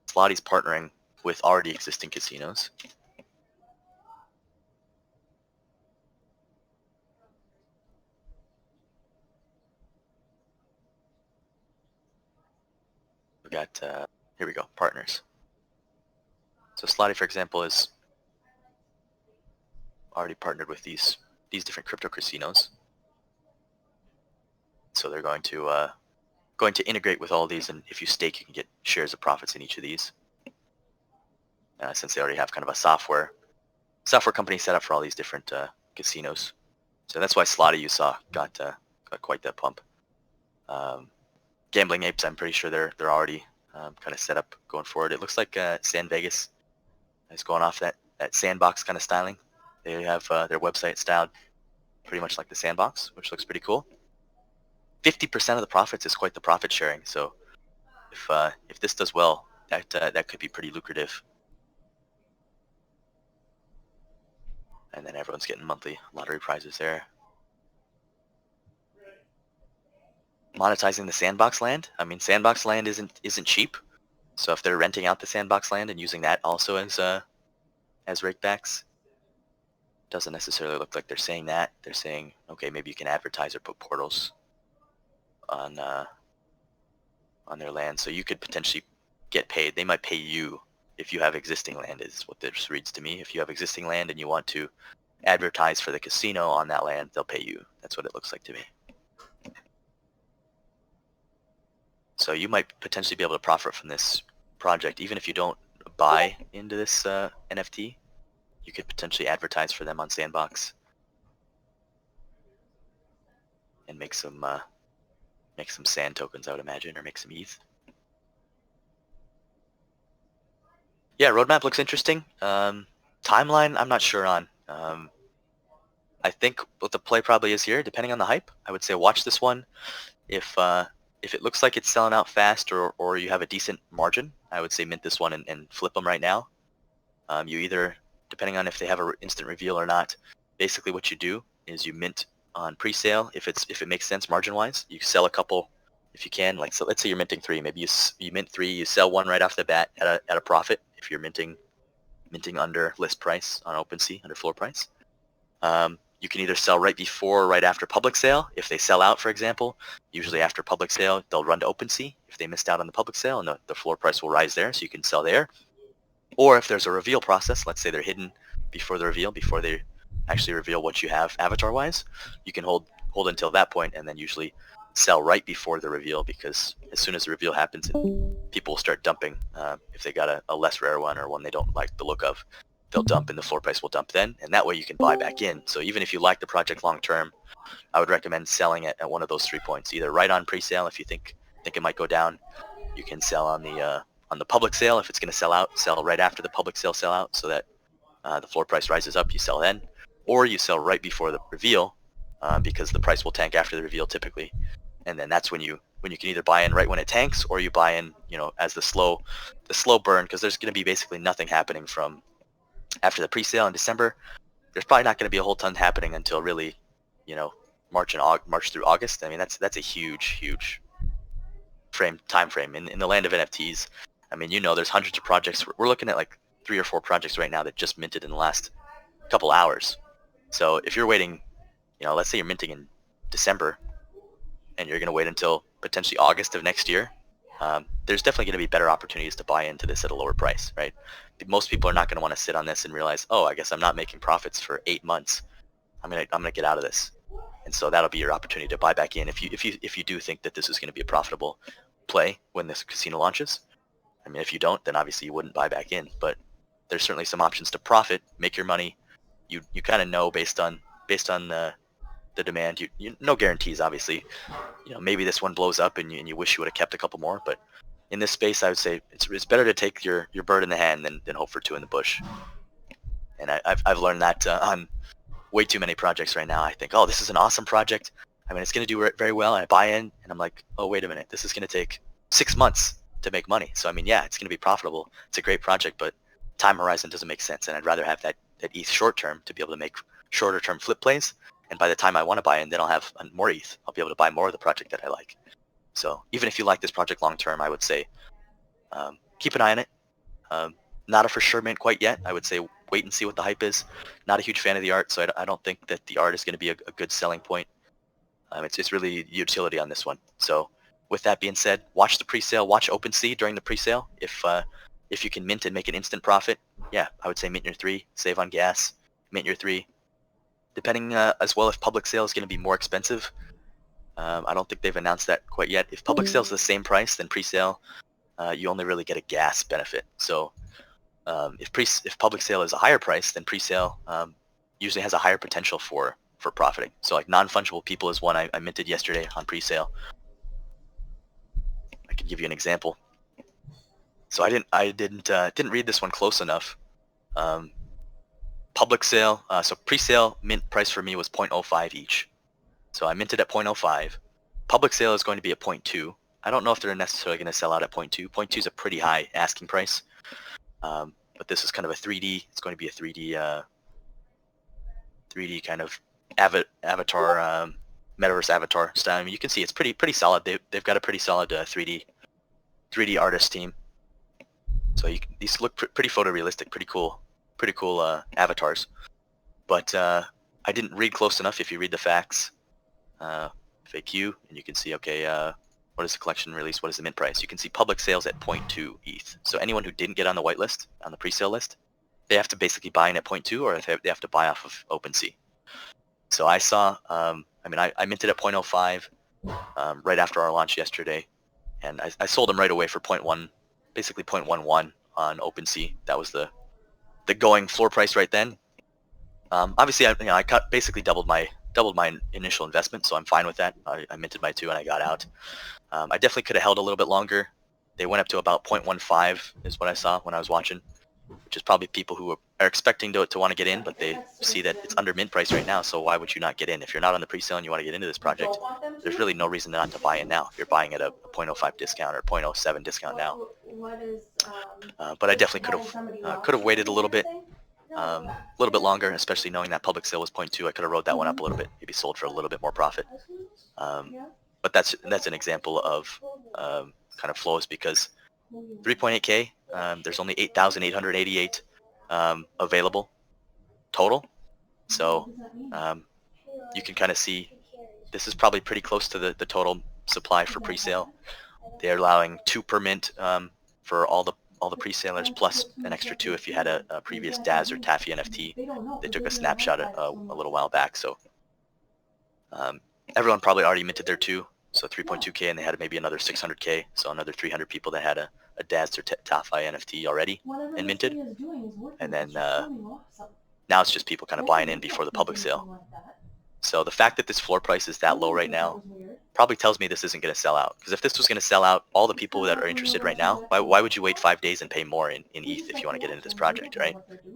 [SPEAKER 1] Slotty's partnering with already existing casinos. We got, here we go, partners. So Slotty, for example, is already partnered with these different crypto casinos. So they're going to integrate with all these, and if you stake, you can get shares of profits in each of these. Since they already have kind of a software company set up for all these different casinos. So that's why Slotty, you saw, got quite that pump. Gambling Apes, I'm pretty sure they're already kind of set up going forward. It looks like San Vegas is going off that sandbox kind of styling. They have their website styled pretty much like the sandbox, which looks pretty cool. 50% of the profits is quite the profit sharing. So if this does well, that could be pretty lucrative. And then everyone's getting monthly lottery prizes there. Monetizing the sandbox land. I mean, sandbox land isn't cheap. So if they're renting out the sandbox land and using that also as rakebacks, doesn't necessarily look like they're saying that. They're saying, okay, maybe you can advertise or put portals on their land, so you could potentially get paid. They might pay you if you have existing land, is what this reads to me. If you have existing land and you want to advertise for the casino on that land, they'll pay you. That's what it looks like to me. So you might potentially be able to profit from this project, even if you don't buy into this NFT. You could potentially advertise for them on Sandbox and make some sand tokens, I would imagine, or make some ETH. Yeah, roadmap looks interesting. Timeline, I'm not sure on. I think what the play probably is here, depending on the hype, I would say watch this one. If it looks like it's selling out fast or you have a decent margin, I would say mint this one and flip them right now. You either, depending on if they have an instant reveal or not, basically what you do is you mint on pre-sale if it makes sense margin-wise. You sell a couple if you can. Like, so let's say you're minting 3. Maybe you mint 3, you sell 1 right off the bat at a profit if you're minting under list price on OpenSea, under floor price. You can either sell right before or right after public sale. If they sell out, for example, usually after public sale, they'll run to OpenSea if they missed out on the public sale, and the floor price will rise there, so you can sell there. Or if there's a reveal process, let's say they're hidden before the reveal, before they actually reveal what you have avatar-wise, you can hold until that point and then usually sell right before the reveal, because as soon as the reveal happens, people will start dumping. If they got a less rare one or one they don't like the look of, they'll dump and the floor price will dump then, and that way you can buy back in. So even if you like the project long term, I would recommend selling it at one of those 3 points, either right on pre-sale if you think it might go down. You can sell on the public sale if it's going to sell out. Sell right after the public sale sell out, so that the floor price rises up. You sell then, or you sell right before the reveal, because the price will tank after the reveal typically, and then that's when you can either buy in right when it tanks, or you buy in as the slow burn, because there's going to be basically nothing happening from after the pre-sale in December. There's probably not going to be a whole ton happening until really, March through August. I mean, that's a huge time frame in the land of NFTs. I mean, there's hundreds of projects. We're looking at like 3 or 4 projects right now that just minted in the last couple hours. So if you're waiting, let's say you're minting in December, and you're going to wait until potentially August of next year, there's definitely going to be better opportunities to buy into this at a lower price, right? Most people are not going to want to sit on this and realize, oh, I guess I'm not making profits for 8 months. I'm gonna get out of this, and so that'll be your opportunity to buy back in if you do think that this is going to be a profitable play when this casino launches. I mean, if you don't, then obviously you wouldn't buy back in. But there's certainly some options to profit, make your money. You kind of know based on the demand. No guarantees, obviously. Maybe this one blows up and you wish you would have kept a couple more, but in this space, I would say it's better to take your bird in the hand than hope for 2 in the bush. And I've learned that on way too many projects right now. I think, oh, this is an awesome project. I mean, it's going to do very well. And I buy in, and I'm like, oh, wait a minute, this is going to take 6 months to make money. So I mean, yeah, it's going to be profitable. It's a great project, but time horizon doesn't make sense. And I'd rather have that ETH short term to be able to make shorter term flip plays. And by the time I want to buy in, then I'll have more ETH. I'll be able to buy more of the project that I like. So even if you like this project long term, I would say keep an eye on it. Not a for sure mint quite yet. I would say wait and see what the hype is. Not a huge fan of the art, so I don't think that the art is going to be a good selling point. It's really utility on this one. So with that being said, watch the pre-sale. Watch OpenSea during the pre-sale. If you can mint and make an instant profit, yeah, I would say mint your 3, save on gas, mint your 3. Depending as well if public sale is going to be more expensive, I don't think they've announced that quite yet. If public sale is the same price, then pre-sale, you only really get a gas benefit. So if public sale is a higher price, then pre-sale usually has a higher potential for profiting. So like non-fungible people is one I minted yesterday on pre-sale. I could give you an example. So I didn't read this one close enough. Public sale, so pre-sale mint price for me was 0.05 each. So I minted at 0.05. Public sale is going to be at 0.2. I don't know if they're necessarily going to sell out at 0.2. 0.2 is a pretty high asking price. But this is kind of a 3D. It's going to be a 3D kind of avatar, metaverse avatar style. I mean, you can see it's pretty solid. They've got a pretty solid 3D artist team. So these look pretty photorealistic, pretty cool avatars. But I didn't read close enough. If you read the facts, FAQ, and you can see, okay, what is the collection release? What is the mint price? You can see public sales at 0.2 ETH. So anyone who didn't get on the whitelist, on the pre-sale list, they have to basically buy in at 0.2, or they have to buy off of OpenSea. So I saw, I minted at 0.05 right after our launch yesterday, and I sold them right away for 0.1, basically 0.11 on OpenSea. That was the going floor price right then. Obviously, I basically doubled my initial investment, so I'm fine with that. I minted my 2 and I got out. I definitely could have held a little bit longer. They went up to about 0.15 is what I saw when I was watching, which is probably people who are expecting to want to get in, but they see that it's under mint price right now, so why would you not get in? If you're not on the pre-sale and you want to get into this project, there's really no reason not to buy in now. You're buying at a 0.05 discount or 0.07 discount now. But I definitely could have waited a little bit longer, especially knowing that public sale was 0.2. I could have rode that one up a little bit, maybe sold for a little bit more profit. But that's an example of kind of flows, because 3.8K, there's only 8,888 available total. So you can kind of see this is probably pretty close to the total supply for pre-sale. They're allowing 2 per mint for all the pre-salers, plus an extra 2 if you had a previous DAZ or Taffy NFT. They took a snapshot a little while back, so everyone probably already minted their 2, so 3.2K, and they had maybe another 600K, so another 300 people that had a DAZ or Taffy NFT already and minted. And then now it's just people kind of buying in before the public sale. So the fact that this floor price is that low right now probably tells me this isn't going to sell out. Because if this was going to sell out, all the people that are interested right now, why would you wait 5 days and pay more in ETH if you want to get into this project, right?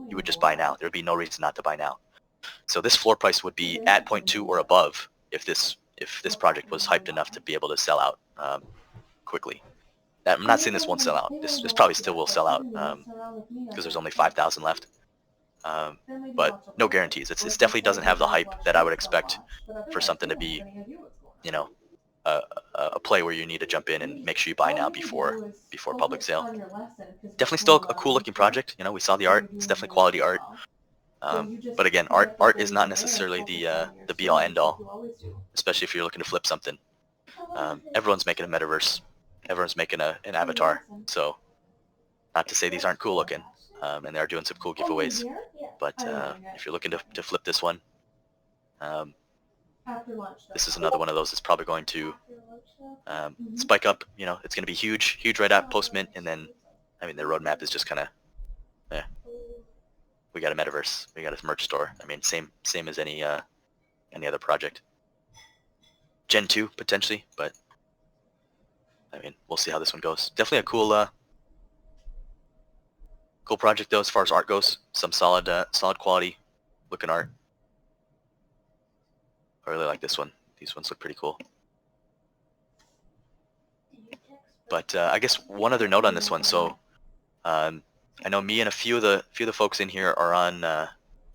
[SPEAKER 1] You would just buy now. There would be no reason not to buy now. So this floor price would be at 0.2 or above if this project was hyped enough to be able to sell out quickly. I'm not saying this won't sell out. This probably still will sell out because there's only 5,000 left. But no guarantees. It definitely doesn't have the hype that I would expect for something to be, a play where you need to jump in and make sure you buy now before public sale. Definitely still a cool looking project. We saw the art. It's definitely quality art. But again, art is not necessarily the be all end all, especially if you're looking to flip something. Everyone's making a metaverse. Everyone's making an avatar. So not to say these aren't cool looking. And they are doing some cool giveaways. But if you're looking to flip this one, this is another one of those that's probably going to spike up. It's going to be huge right out post mint, and then, the roadmap is just kind of, we got a metaverse, we got a merch store. Same as any other project. Gen 2 potentially, but we'll see how this one goes. Definitely a cool project though, as far as art goes. Some solid quality looking art. I really like this one. These ones look pretty cool. But I guess one other note on this one. So I know me and a few of the folks in here are on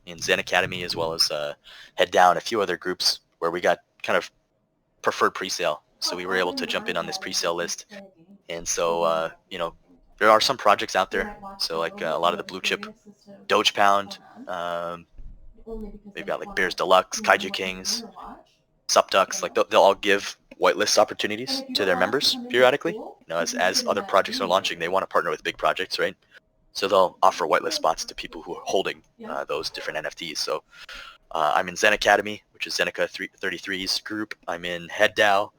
[SPEAKER 1] in Zen Academy, as well as Head Down, a few other groups where we got kind of preferred pre-sale. So we were able to jump in on this pre-sale list. And so there are some projects out there. So like a lot of the blue chip Doge Pound, we've got like Bears Deluxe, Kaiju Kings, Supducks. Like they'll all give whitelist opportunities to their members periodically. As other projects are launching, they want to partner with big projects, right? So they'll offer whitelist spots to people who are holding those different NFTs. So I'm in Zen Academy, which is Zeneca 33's group. I'm in Head DAO,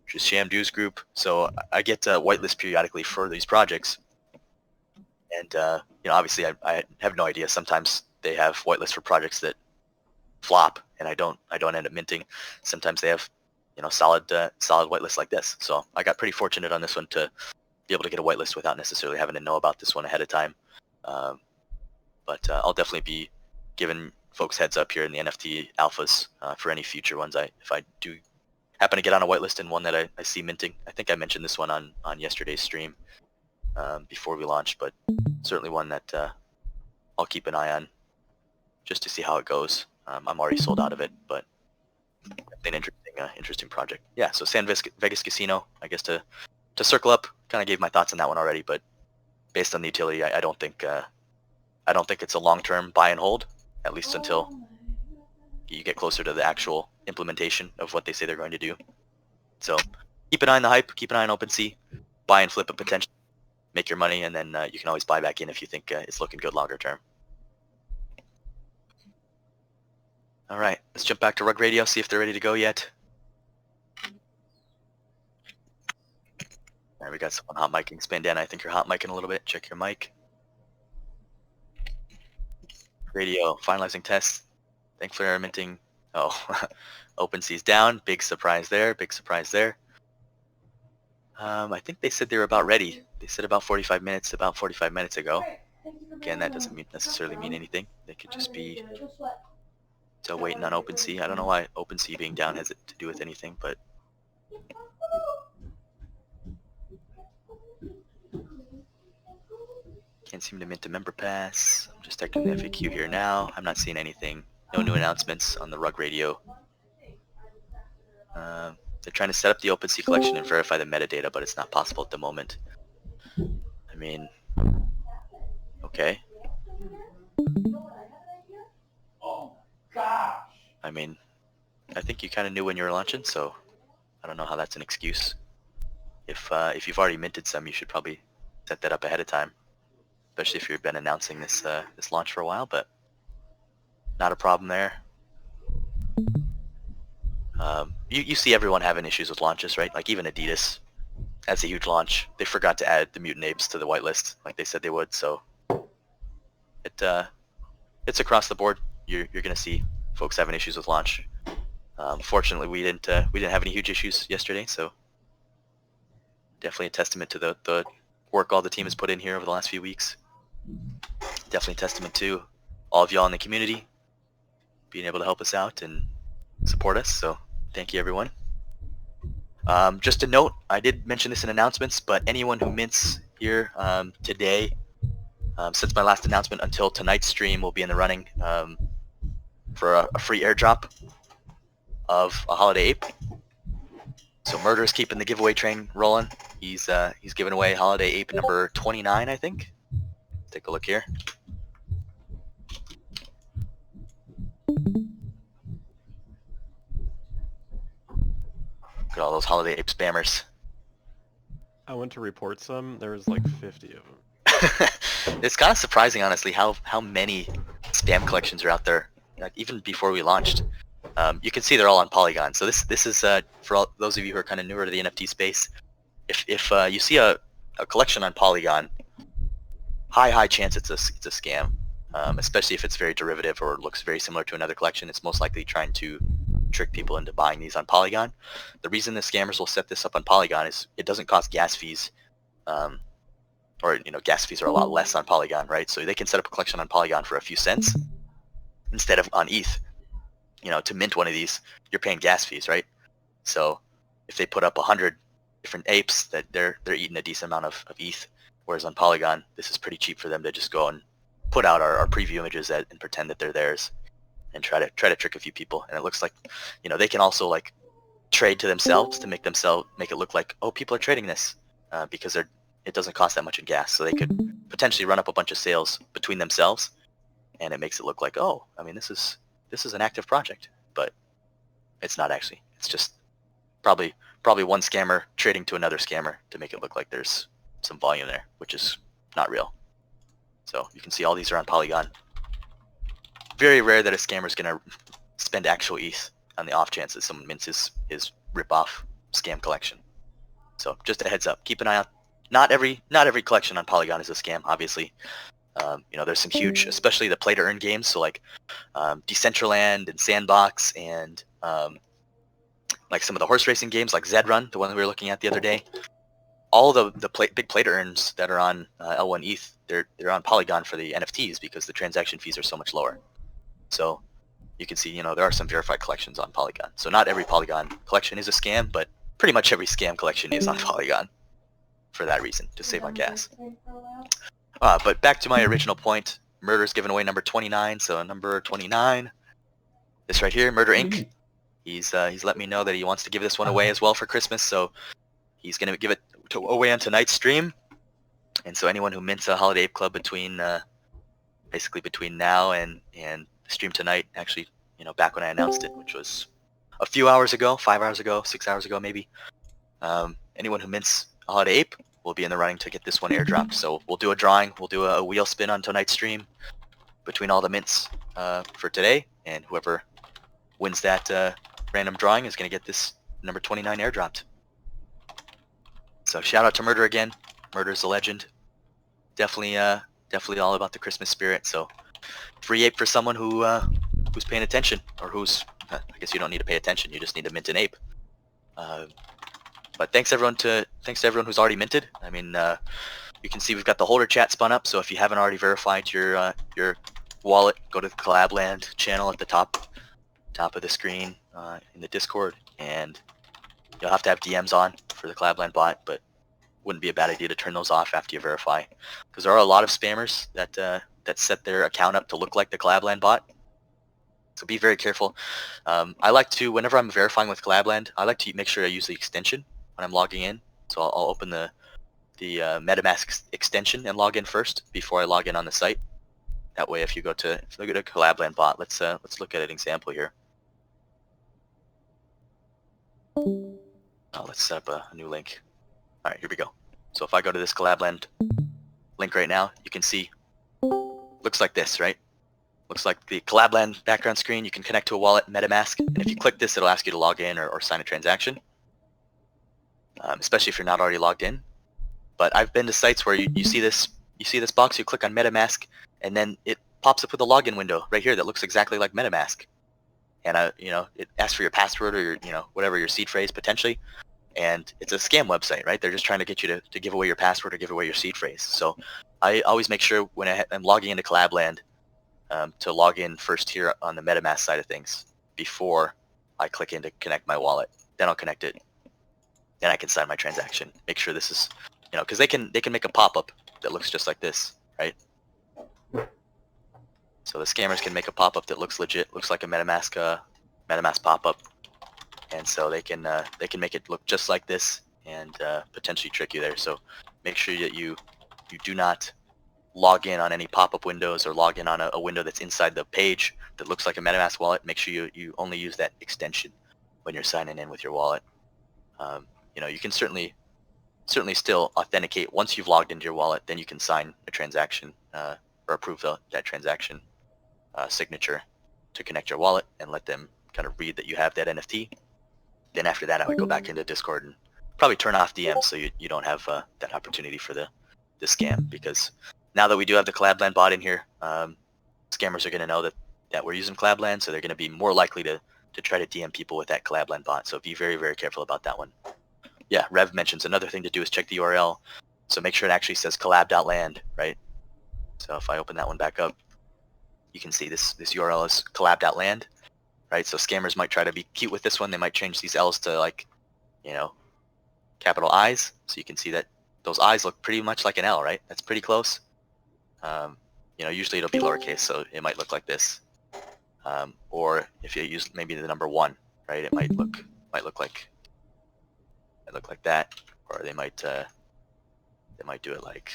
[SPEAKER 1] which is Shamdu's group. So I get whitelist periodically for these projects. And obviously I have no idea. Sometimes they have whitelists for projects that flop, and I don't end up minting. Sometimes they have solid whitelists like this. So I got pretty fortunate on this one to be able to get a whitelist without necessarily having to know about this one ahead of time. But I'll definitely be giving folks heads up here in the NFT alphas for any future ones. If I do happen to get on a whitelist and one that I see minting. I think I mentioned this one on yesterday's stream before we launched, but certainly one that I'll keep an eye on just to see how it goes. I'm already sold out of it, but an interesting project. Yeah, so San Vegas Casino, I guess to circle up, kind of gave my thoughts on that one already, but based on the utility, I don't think it's a long-term buy and hold, at least until you get closer to the actual implementation of what they say they're going to do. So keep an eye on the hype, keep an eye on OpenSea, buy and flip a potential, make your money, and then you can always buy back in if you think it's looking good longer term. All right, let's jump back to Rug Radio, see if they're ready to go yet. All right, we got someone hot micing. Spandana, I think you're hot micing a little bit. Check your mic. Radio, finalizing tests. Thankfully, minting. Oh, OpenSea's down. Big surprise there. Big surprise there. I think they said they were about ready. They said about 45 minutes ago. Again, that doesn't necessarily mean anything. They could just be still waiting on OpenSea. I don't know why OpenSea being down has it to do with anything, but can't seem to mint a member pass. I'm just checking the FAQ here now. I'm not seeing anything. No new announcements on the Rug Radio. They're trying to set up the OpenSea collection and verify the metadata, but it's not possible at the moment. I mean, okay.
[SPEAKER 2] Oh gosh.
[SPEAKER 1] I mean, I think you kind of knew when you were launching, so I don't know how that's an excuse. If you've already minted some, you should probably set that up ahead of time, especially if you've been announcing this this launch for a while. But not a problem there. You see everyone having issues with launches, right? Like even Adidas, that's a huge launch. They forgot to add the mutant apes to the whitelist, like they said they would. So it's across the board. You're gonna see folks having issues with launch. Fortunately, we didn't have any huge issues yesterday, so definitely a testament to the work all the team has put in here over the last few weeks. Definitely a testament to all of y'all in the community being able to help us out and support us. So thank you, everyone. Just a note, I did mention this in announcements, but anyone who mints here today, since my last announcement until tonight's stream, will be in the running for a free airdrop of a holiday ape. So Murder's keeping the giveaway train rolling. He's giving away holiday ape number 29, I think. Take a look here. Look at all those holiday ape spammers.
[SPEAKER 4] I went to report some. There was like 50 of them.
[SPEAKER 1] It's kind of surprising, honestly, how many spam collections are out there. Like, even before we launched, you can see they're all on Polygon. So this is for all those of you who are kind of newer to the NFT space. If you see a collection on Polygon, high chance it's a scam, especially if it's very derivative or looks very similar to another collection. It's most likely trying to trick people into buying these on Polygon. The reason the scammers will set this up on Polygon is it doesn't cost gas fees, or gas fees are a lot less on Polygon, right? So they can set up a collection on Polygon for a few cents instead of on ETH. To mint one of these, you're paying gas fees, right? So if they put up 100 different apes, that they're eating a decent amount of ETH, whereas on Polygon, this is pretty cheap for them to just go and put out our preview images and pretend that they're theirs and try to trick a few people. And it looks like, they can also like trade to themselves to make it look like, oh, people are trading this because it doesn't cost that much in gas. So they could potentially run up a bunch of sales between themselves, and it makes it look like, oh, I mean, this is an active project, but it's not actually. It's just probably one scammer trading to another scammer to make it look like there's some volume there, which is not real. So you can see all these are on Polygon. very rare that a scammer is going to spend actual ETH on the off chance that someone mints his rip-off scam collection. So just a heads up. Keep an eye out. Not every collection on Polygon is a scam, obviously. You know, there's some huge, especially the play-to-earn games, so like Decentraland and Sandbox and like some of the horse racing games like Zed Run, the one that we were looking at the other day. All the big play-to-earns that are on L1 ETH, they're on Polygon for the NFTs because the transaction fees are so much lower. So you can see, you know, there are some verified collections on Polygon. So not every Polygon collection is a scam, but pretty much every scam collection is on Polygon for that reason, to save on gas. But back to my original point, Murder's giving away number 29. So number 29, this right here, Murder Inc. He's let me know that he wants to give this one away as well for Christmas. So he's gonna give it away on tonight's stream. And so anyone who mints a Holiday Ape Club between basically between now and the stream tonight, actually, you know, back when I announced it, which was a few hours ago, 5 hours ago, 6 hours ago maybe. Anyone who mints a Holiday Ape will be in the running to get this one airdropped. So we'll do a drawing, we'll do a wheel spin on tonight's stream between all the mints for today, and whoever wins that random drawing is going to get this number 29 airdropped. So shout out to Murder again. Murder's a legend. Definitely all about the Christmas spirit. So free ape for someone who's paying attention, or who's, I guess you don't need to pay attention. You just need to mint an ape. But thanks everyone to everyone who's already minted. I mean, you can see we've got the holder chat spun up. So if you haven't already verified your wallet, go to the Collabland channel at the top of the screen in the Discord, and you'll have to have DMs on for the Collabland bot, but wouldn't be a bad idea to turn those off after you verify, because there are a lot of spammers that set their account up to look like the Collabland bot. So be very careful. I like to, whenever I'm verifying with Collabland, I like to make sure I use the extension when I'm logging in. So I'll open the MetaMask extension and log in first before I log in on the site. That way, if you look at a Collabland bot, let's look at an example here. Let's set up a new link. All right, here we go. So if I go to this Collabland link right now, you can see, looks like this, right? Looks like the Collabland background screen. You can connect to a wallet, MetaMask, and if you click this, it'll ask you to log in or sign a transaction, especially if you're not already logged in. But I've been to sites where you see this box, you click on MetaMask, and then it pops up with a login window right here that looks exactly like MetaMask. And you know, it asks for your password or your, you know, whatever, your seed phrase potentially, and it's a scam website, right? They're just trying to get you to give away your password or give away your seed phrase. So I always make sure when I'm logging into Collabland to log in first here on the MetaMask side of things before I click in to connect my wallet. Then I'll connect it. Then I can sign my transaction. Make sure this is, you know, because they can make a pop-up that looks just like this, right? So the scammers can make a pop-up that looks legit, looks like a MetaMask pop-up, and so they can make it look just like this and potentially trick you there. So make sure that you do not log in on any pop-up windows or log in on a window that's inside the page that looks like a MetaMask wallet. Make sure you only use that extension when you're signing in with your wallet. You know, you can certainly still authenticate once you've logged into your wallet. Then you can sign a transaction or approve that transaction signature to connect your wallet and let them kind of read that you have that NFT. Then after that, I would go back into Discord and probably turn off DMs so you don't have that opportunity for the scam, because now that we do have the Collabland bot in here, scammers are going to know that we're using Collabland, so they're going to be more likely to try to DM people with that Collabland bot. So be very, very careful about that one. Yeah, Rev mentions another thing to do is check the URL. So make sure it actually says collab.land, right? So if I open that one back up, you can see this URL is collab.land, right? So scammers might try to be cute with this one. They might change these L's to, like, you know, capital I's. So you can see that those I's look pretty much like an L, right? That's pretty close. You know, usually it'll be lowercase, so it might look like this. Or if you use maybe the number 1, right? It might look like that, or they might do it like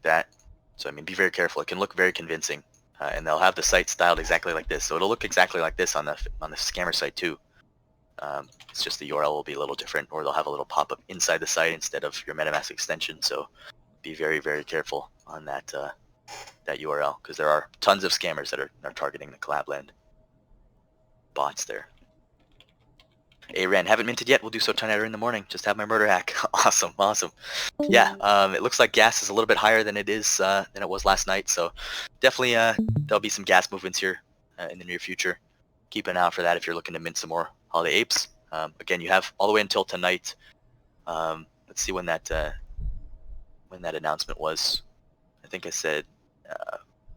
[SPEAKER 1] that. So I mean, be very careful. It can look very convincing, and they'll have the site styled exactly like this. So it'll look exactly like this on the scammer site too. It's just the URL will be a little different, or they'll have a little pop-up inside the site instead of your MetaMask extension. So be very, very careful on that that URL, because there are tons of scammers that are targeting the collab land bots there. Ran, haven't minted yet. We'll do so tonight or in the morning. Just have my murder hack. Awesome, awesome. Yeah, it looks like gas is a little bit higher than it was last night. So definitely there'll be some gas movements here in the near future. Keep an eye out for that if you're looking to mint some more holiday apes. Again, you have all the way until tonight. Let's see when that announcement was. I think I said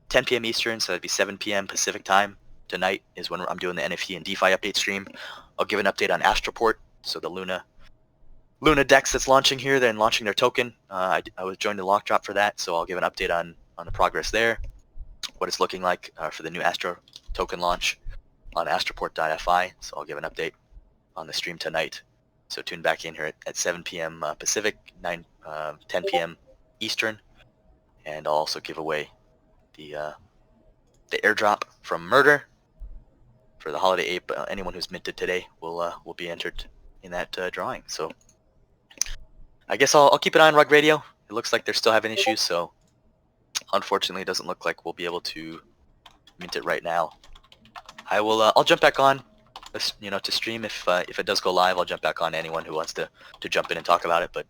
[SPEAKER 1] 10 p.m. Eastern, so that'd be 7 p.m. Pacific time. Tonight is when I'm doing the NFT and DeFi update stream. I'll give an update on Astroport, so the Luna DEX that's launching here. They're launching their token. I was joined the lock drop for that, so I'll give an update on the progress there, what it's looking like for the new Astro token launch on astroport.fi. So I'll give an update on the stream tonight. So tune back in here at 7 p.m. Pacific, 10 p.m. Eastern, and I'll also give away the airdrop from Murder for the holiday ape. Anyone who's minted today will be entered in that drawing. So I guess I'll keep an eye on Rug Radio. It looks like they're still having issues, so unfortunately it doesn't look like we'll be able to mint it right now. I'll jump back on, to stream if it does go live. I'll jump back on anyone who wants to jump in and talk about it. But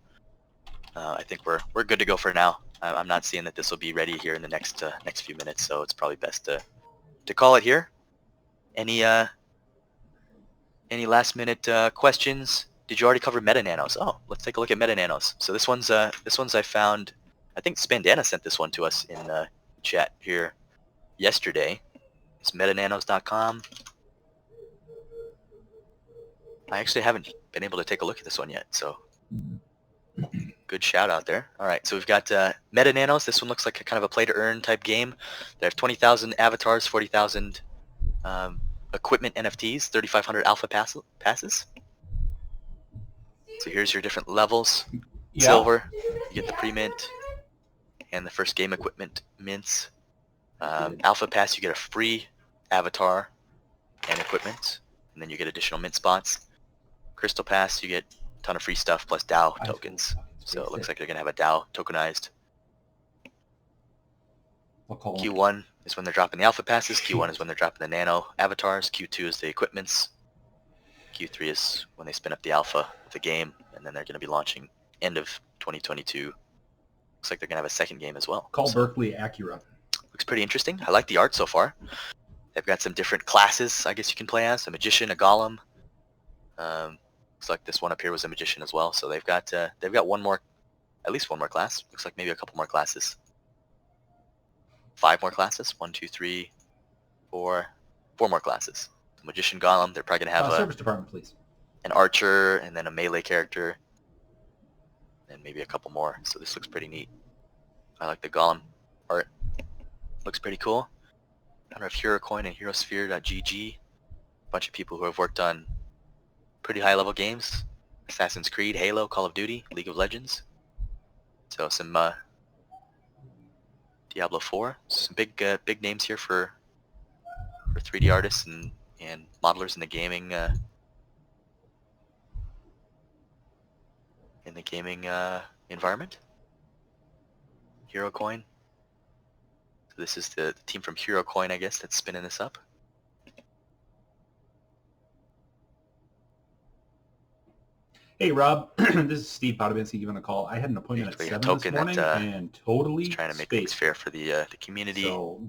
[SPEAKER 1] I think we're good to go for now. I'm not seeing that this will be ready here in the next few minutes, so it's probably best to call it here. Any last minute questions? Did you already cover meta nanos? Oh, let's take a look at meta nanos. So this one's I found. I think Spandana sent this one to us in chat here yesterday. It's metananos.com. I actually haven't been able to take a look at this one yet, so good shout out there. All right, so we've got meta nanos. This one looks like a kind of a play to earn type game. They have 20,000 avatars, 40,000 equipment NFTs, 3,500 alpha passes. So here's your different levels. Yeah. Silver, you get the pre-mint and the first game equipment mints. Alpha pass, you get a free avatar and equipment, and then you get additional mint spots. Crystal pass, you get a ton of free stuff plus DAO tokens. So it looks like they're gonna have a DAO tokenized. Q1 is when they're dropping the alpha passes. Q1 is when they're dropping the nano avatars. Q2 is the equipments. Q3 is when they spin up the alpha of the game, and then they're going to be launching end of 2022. Looks like they're going to have a second game as well.
[SPEAKER 5] Call Berkeley Acura.
[SPEAKER 1] Looks pretty interesting. I like the art so far. They've got some different classes I guess you can play as. A magician, a golem. Looks like this one up here was a magician as well. So they've got one more, at least one more class. Looks like maybe a couple more classes. 5 more classes. 1, 2, 3, 4 more classes. Magician, golem. They're probably gonna have
[SPEAKER 5] service department, please.
[SPEAKER 1] An archer, and then a melee character, and maybe a couple more. So this looks pretty neat. I like the golem art. Looks pretty cool. I have HeroCoin and HeroSphere.gg. A bunch of people who have worked on pretty high level games: Assassin's Creed, Halo, Call of Duty, League of Legends. So some Diablo 4. Some big names here for 3D artists and modelers in the gaming environment. HeroCoin. So this is the team from HeroCoin, I guess, that's spinning this up.
[SPEAKER 5] Hey Rob, this is Steve Podobinski giving a call. I had an appointment at 7 this morning and totally
[SPEAKER 1] trying to make things fair for the community.
[SPEAKER 5] So,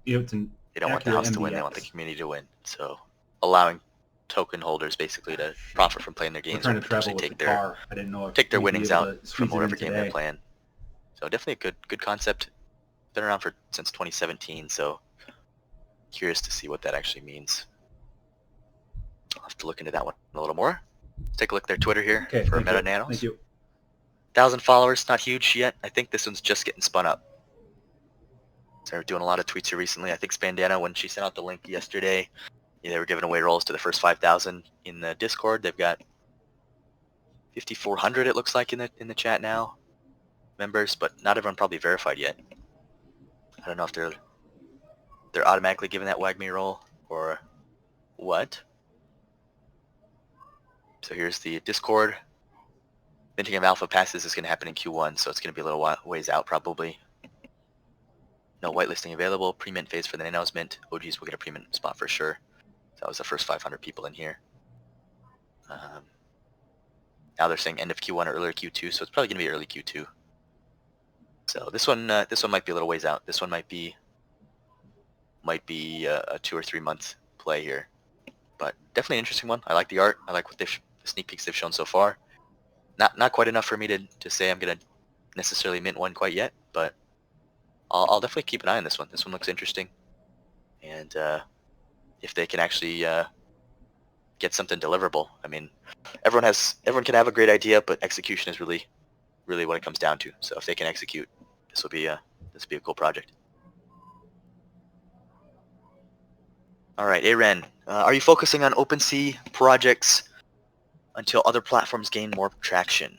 [SPEAKER 5] it's an
[SPEAKER 1] They don't want the house to win, they want the community to win. So allowing token holders basically to profit from playing their games
[SPEAKER 5] and
[SPEAKER 1] and
[SPEAKER 5] potentially
[SPEAKER 1] take their winnings out from whatever game they're playing. So definitely a good concept. Been around since 2017, so curious to see what that actually means. I'll have to look into that one a little more. Let's take a look at their Twitter here for Meta Nanos.
[SPEAKER 5] Thank you.
[SPEAKER 1] 1,000 followers, not huge yet. I think this one's just getting spun up. So they're doing a lot of tweets here recently. I think Spandana, when she sent out the link yesterday, they were giving away rolls to the first 5,000 in the Discord. They've got 5,400 it looks like in the chat now, members, but not everyone probably verified yet. I don't know if they're automatically giving that WAGMI roll or what. So here's the Discord. Minting of alpha passes is going to happen in Q1, so it's going to be a little ways out probably. No whitelisting available. Pre-mint phase for the announcement. OGs will get a pre-mint spot for sure. That was the first 500 people in here. Now they're saying end of Q1 or early Q2, so it's probably gonna be early Q2. So this one might be a little ways out. This one might be a 2 or 3 month play here, but definitely an interesting one. I like the art. I like what the sneak peeks they've shown so far. Not quite enough for me to say I'm gonna necessarily mint one quite yet, but I'll definitely keep an eye on this one. This one looks interesting, and if they can actually get something deliverable. I mean, everyone can have a great idea, but execution is really what it comes down to. So if they can execute, this will be a cool project. All right, Aren, are you focusing on OpenSea projects until other platforms gain more traction,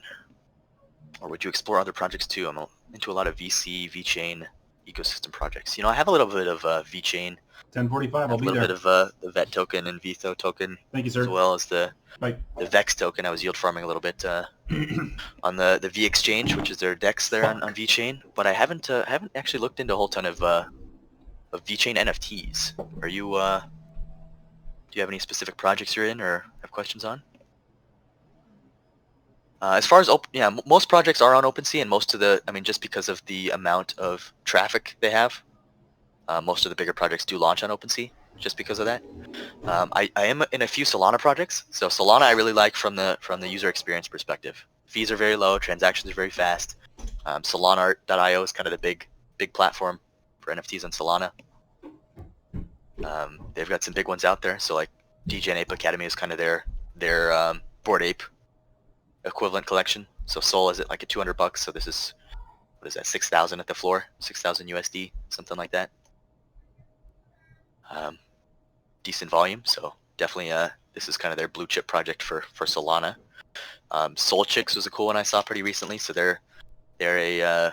[SPEAKER 1] or would you explore other projects too? I'm into a lot of VC, VeChain ecosystem projects. You know, I have a little bit of VeChain.
[SPEAKER 5] 10:45. I'll be there.
[SPEAKER 1] A little bit of the VET token and VETHO token.
[SPEAKER 5] Thank you, sir.
[SPEAKER 1] As well as the
[SPEAKER 5] Bye.
[SPEAKER 1] The VEX token. I was yield farming a little bit on the V exchange, which is their DEX there on VeChain. But I haven't actually looked into a whole ton of VeChain NFTs. Are you do you have any specific projects you're in or have questions on? As far as most projects are on OpenSea, and most of just because of the amount of traffic they have, most of the bigger projects do launch on OpenSea just because of that. I am in a few Solana projects. So Solana I really like from the user experience perspective. Fees are very low, transactions are very fast. Solana.io is kind of the big platform for NFTs on Solana. They've got some big ones out there. So like DJ and Ape Academy is kind of their Bored Ape equivalent collection. So Sol is at like a $200. So this is, what is that, 6,000 at the floor, 6,000 USD, something like that. Decent volume, so definitely this is kind of their blue chip project for Solana. Soul Chicks was a cool one I saw pretty recently. So they're a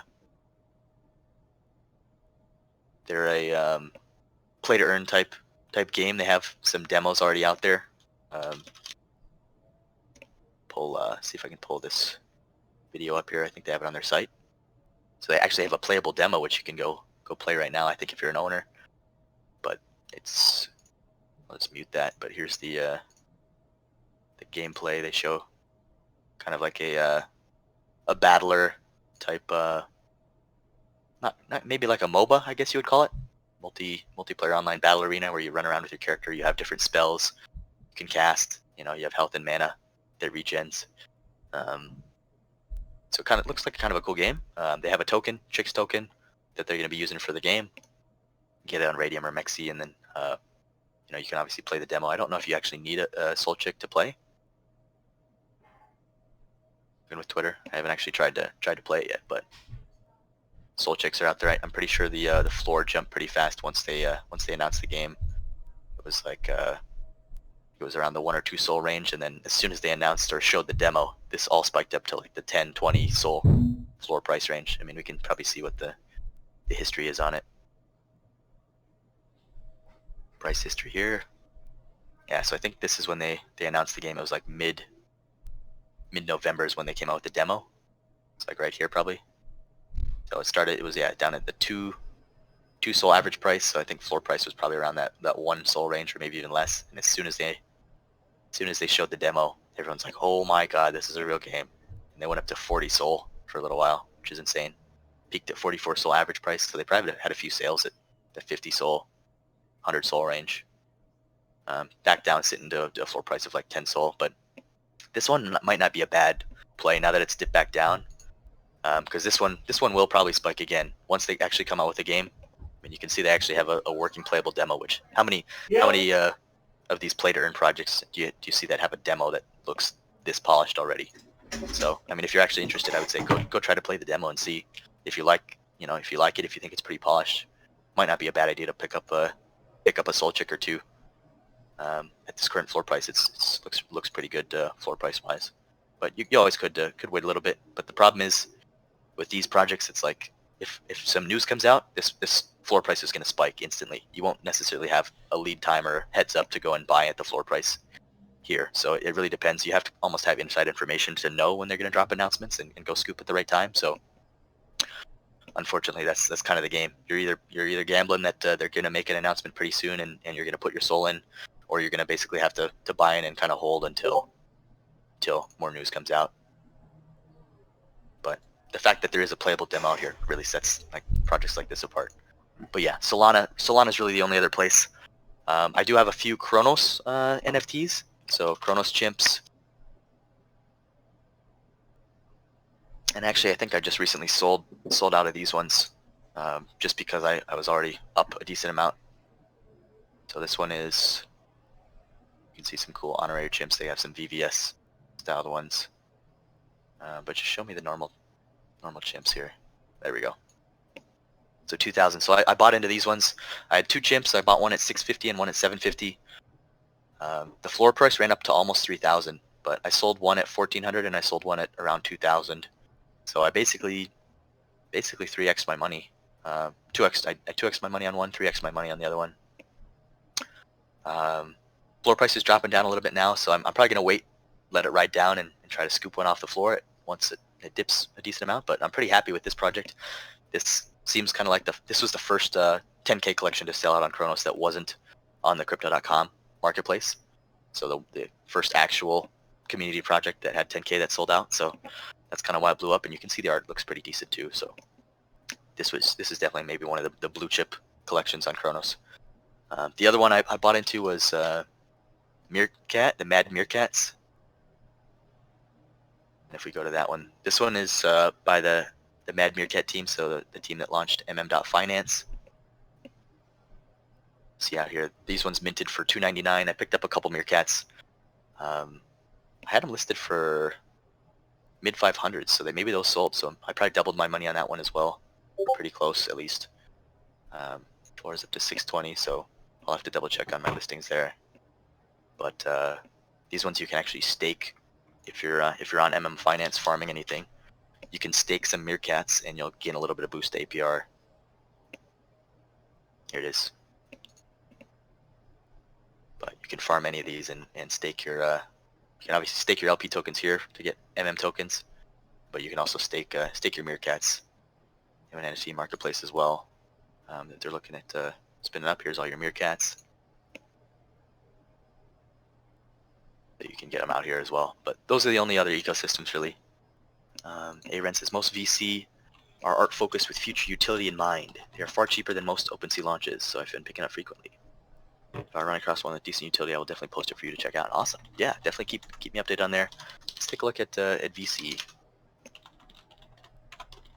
[SPEAKER 1] play to earn type game. They have some demos already out there. See if I can pull this video up here. I think they have it on their site. So they actually have a playable demo which you can go play right now, I think, if you're an owner. But it's, let's mute that. But here's the gameplay. They show kind of like a battler type, not maybe like a MOBA, I guess you would call it, multiplayer online battle arena where you run around with your character. You have different spells you can cast. You know, you have health and mana that regens. So it kind of looks like kind of a cool game. They have a token, Chicks token, that they're going to be using for the game. Get it on Radium or Mexi, and then you can obviously play the demo. I don't know if you actually need a Soul Chick to play. Even with Twitter, I haven't actually tried to play it yet, but Soul Chicks are out there. I'm pretty sure the floor jumped pretty fast once they announced the game. It was like it was around the 1 or 2 soul range, and then as soon as they announced or showed the demo, this all spiked up to like the 10, 20 soul floor price range. I mean, we can probably see what the history is on it. Price history here. Yeah, so I think this is when they announced the game. It was like mid-November is when they came out with the demo. It's like right here probably. So it was down at the 2 soul average price. So I think floor price was probably around that 1 soul range, or maybe even less. And as soon as they showed the demo, everyone's like, oh my god, this is a real game. And they went up to 40 soul for a little while, which is insane. Peaked at 44 soul average price. So they probably had a few sales at the 50 soul, 100 soul range. Back down, sitting to a floor price of like 10 soul. But this one might not be a bad play now that it's dipped back down, because this one will probably spike again once they actually come out with a game. I mean, you can see they actually have a working playable demo. Which how many of these play to earn projects do you see that have a demo that looks this polished already? So I mean, if you're actually interested, I would say go try to play the demo and see if you like it, if you think it's pretty polished. Might not be a bad idea to pick up a Soul Chick or two. At this current floor price, it looks pretty good floor price wise. But you always could wait a little bit. But the problem is with these projects, it's like if some news comes out, this floor price is going to spike instantly. You won't necessarily have a lead time or heads up to go and buy at the floor price here. So it really depends. You have to almost have inside information to know when they're going to drop announcements and go scoop at the right time. So unfortunately, that's kind of the game. You're either gambling that they're gonna make an announcement pretty soon, and you're gonna put your soul in, or you're gonna basically have to buy in and kind of hold until more news comes out. But the fact that there is a playable demo out here really sets like projects like this apart. But yeah, Solana is really the only other place. I do have a few Chronos NFTs, so Chronos chimps. And actually, I think I just recently sold out of these ones, just because I was already up a decent amount. So this one is, you can see some cool honorary chimps. They have some VVS styled ones, but just show me the normal chimps here. There we go. So 2,000. So I bought into these ones. I had two chimps. I bought one at 650 and one at 750. The floor price ran up to almost 3,000, but I sold one at 1,400 and I sold one at around 2,000. So I basically 3x my money. 2x. I 2x my money on one, 3x my money on the other one. Floor price is dropping down a little bit now, so I'm probably gonna wait, let it ride down, and try to scoop one off the floor once it dips a decent amount. But I'm pretty happy with this project. This seems kind of like this was the first 10K collection to sell out on Chronos that wasn't on the Crypto.com marketplace. So the first actual community project that had 10K that sold out. So that's kind of why it blew up, and you can see the art looks pretty decent too. So this is definitely maybe one of the blue chip collections on Chronos. The other one I bought into was Meerkat, the Mad Meerkats. And if we go to that one, this one is by the Mad Meerkat team, so the team that launched MM.Finance. See out here, these ones minted for $2.99. I picked up a couple Meerkats. I had them listed for mid 500s, so maybe those sold. So I probably doubled my money on that one as well. Pretty close, at least. Floor is up to 620, so I'll have to double check on my listings there. But these ones you can actually stake if you're on MM Finance farming anything. You can stake some Meerkats and you'll gain a little bit of boost to APR. Here it is. But you can farm any of these and stake your. You can obviously stake your LP tokens here to get MM tokens, but you can also stake your Meerkats in an NFT marketplace as well. That they're looking at spinning up. Here's all your Meerkats. That you can get them out here as well. But those are the only other ecosystems really. Aren says most VC are art focused with future utility in mind. They are far cheaper than most OpenSea launches, so I've been picking up frequently. If I run across one with decent utility, I will definitely post it for you to check out. Awesome. Yeah, definitely keep me updated on there. Let's take a look at VC.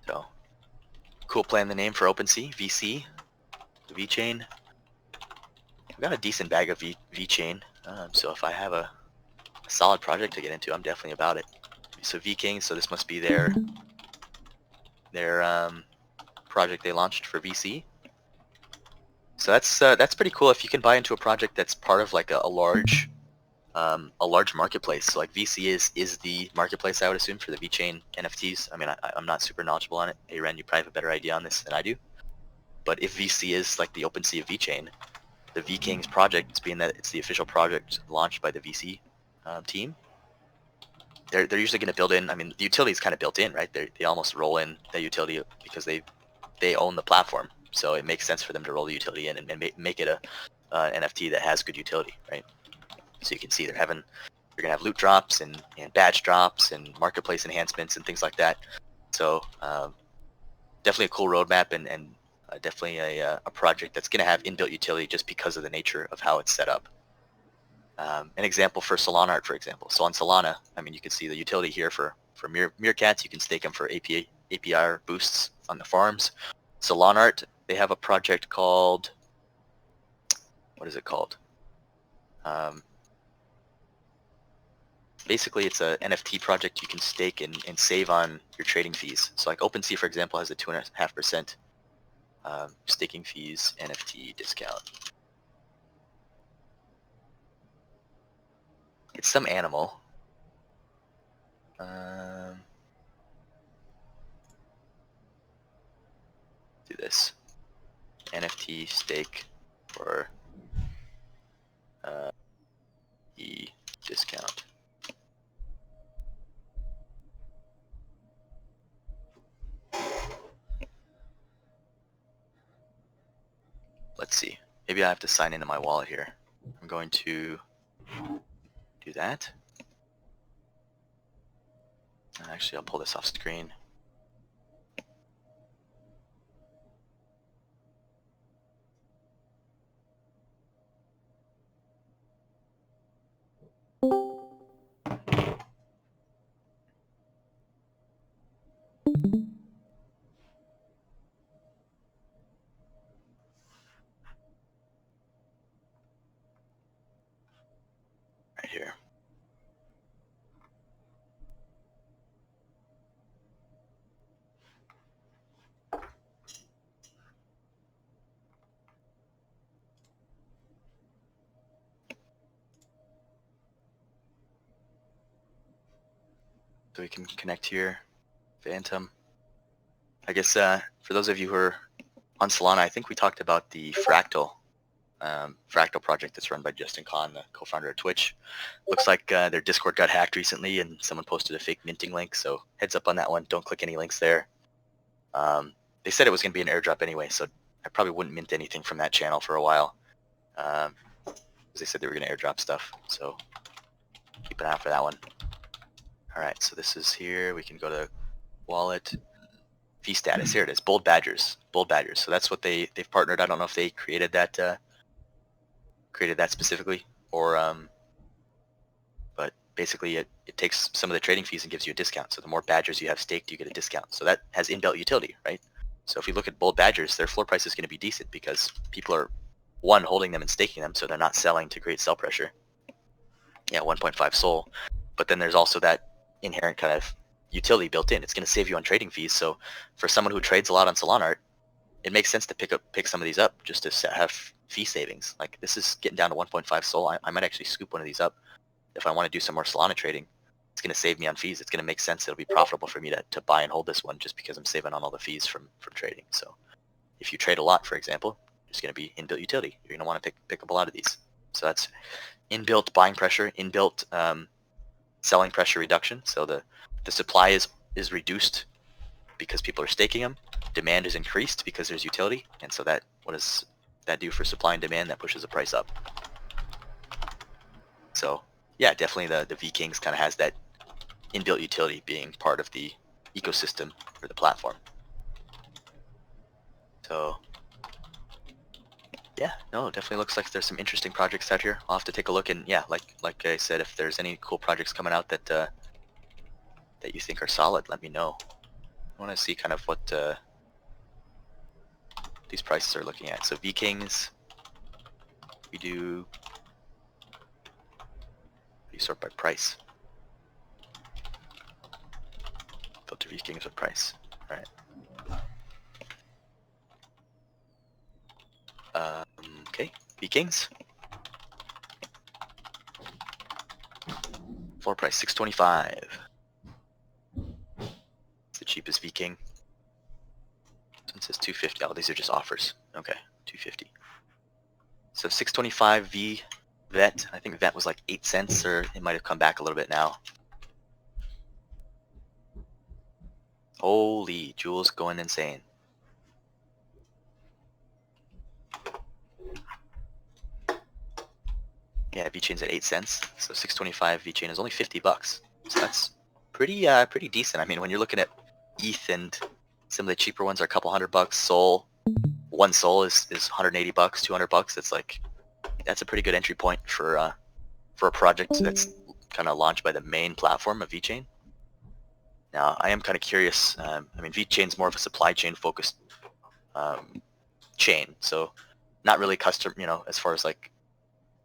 [SPEAKER 1] So, cool playing the name for OpenSea, VC, VeChain. I've got a decent bag of VeChain, so if I have a solid project to get into, I'm definitely about it. So VKing, so this must be their project they launched for VC. So that's pretty cool if you can buy into a project that's part of like a large marketplace. So like VC is the marketplace, I would assume, for the VeChain NFTs. I mean, I'm not super knowledgeable on it. Aren, you probably have a better idea on this than I do. But if VC is like the OpenSea of VeChain, the VKing's project, being that it's the official project launched by the VC team, they're usually going to build in. I mean, the utility is kind of built in, right? They almost roll in the utility because they own the platform. So it makes sense for them to roll the utility in and make it a NFT that has good utility, right? So you can see they're gonna have loot drops and badge drops and marketplace enhancements and things like that. So definitely a cool roadmap and definitely a project that's gonna have inbuilt utility just because of the nature of how it's set up. An example for Solana art, for example. So on Solana, I mean, you can see the utility here for Meerkats. You can stake them for APR boosts on the farms. Solana art, they have a project called, what is it called? Basically, it's a NFT project you can stake and save on your trading fees. So like OpenSea, for example, has a 2.5% staking fees NFT discount. It's some animal. Do this. NFT stake for e discount. see. Maybe I have to sign into my wallet here. I'm going to do that. Actually, I'll pull this off screen. Right here. So we can connect here, Phantom. I guess for those of you who are on Solana, I think we talked about the Fractal project that's run by Justin Kahn, the co-founder of Twitch. Looks like their Discord got hacked recently, and someone posted a fake minting link. So heads up on that one. Don't click any links there. They said it was going to be an airdrop anyway, so I probably wouldn't mint anything from that channel for a while. Because they said they were going to airdrop stuff. So keep an eye out for that one. All right, so this is here. We can go to wallet, fee status. Here it is, Bold Badgers. Bold Badgers. So that's what they've partnered. I don't know if they created that specifically, or but basically it takes some of the trading fees and gives you a discount. So the more badgers you have staked, you get a discount. So that has inbuilt utility, right? So if you look at Bold Badgers, their floor price is going to be decent because people are, one, holding them and staking them, so they're not selling to create sell pressure. Yeah, 1.5 SOL. But then there's also that inherent kind of utility built in. It's going to save you on trading fees. So for someone who trades a lot on Solana, it makes sense to pick some of these up just to have fee savings. Like this is getting down to 1.5 SOL. I might actually scoop one of these up if I want to do some more Solana trading. It's going to save me on fees. It's going to make sense. It'll be profitable for me to buy and hold this one just because I'm saving on all the fees from trading. So if you trade a lot, for example, there's going to be inbuilt utility. You're going to want to pick up a lot of these. So that's inbuilt buying pressure, inbuilt selling pressure reduction. So the supply is reduced because people are staking them. Demand is increased because there's utility. And so that, what does that do for supply and demand? That pushes the price up. So yeah, definitely the VeKings kind of has that inbuilt utility being part of the ecosystem for the platform. So yeah, no, definitely looks like there's some interesting projects out here. I'll have to take a look, and yeah, like I said, if there's any cool projects coming out that that you think are solid, let me know. I want to see kind of what these prices are looking at. So VeKings, we do sort by price. Filter VeKings with price. All right. Okay, VeKings. Floor price 625. It's the cheapest VeKing. This one says 250. Oh, these are just offers. Okay, 250. So 625 VET. I think VET was like 8 cents, or it might have come back a little bit now. Holy, Jules going insane. Yeah, VeChain's at 8 cents, so 625 VeChain is only $50. So that's pretty decent. I mean, when you're looking at ETH and some of the cheaper ones are a couple $100. Sol, 1 Sol is $180, $200. It's like, that's a pretty good entry point for a project that's kind of launched by the main platform of VeChain. Now, I am kind of curious. I mean, VeChain's more of a supply chain focused chain, so not really custom, as far as like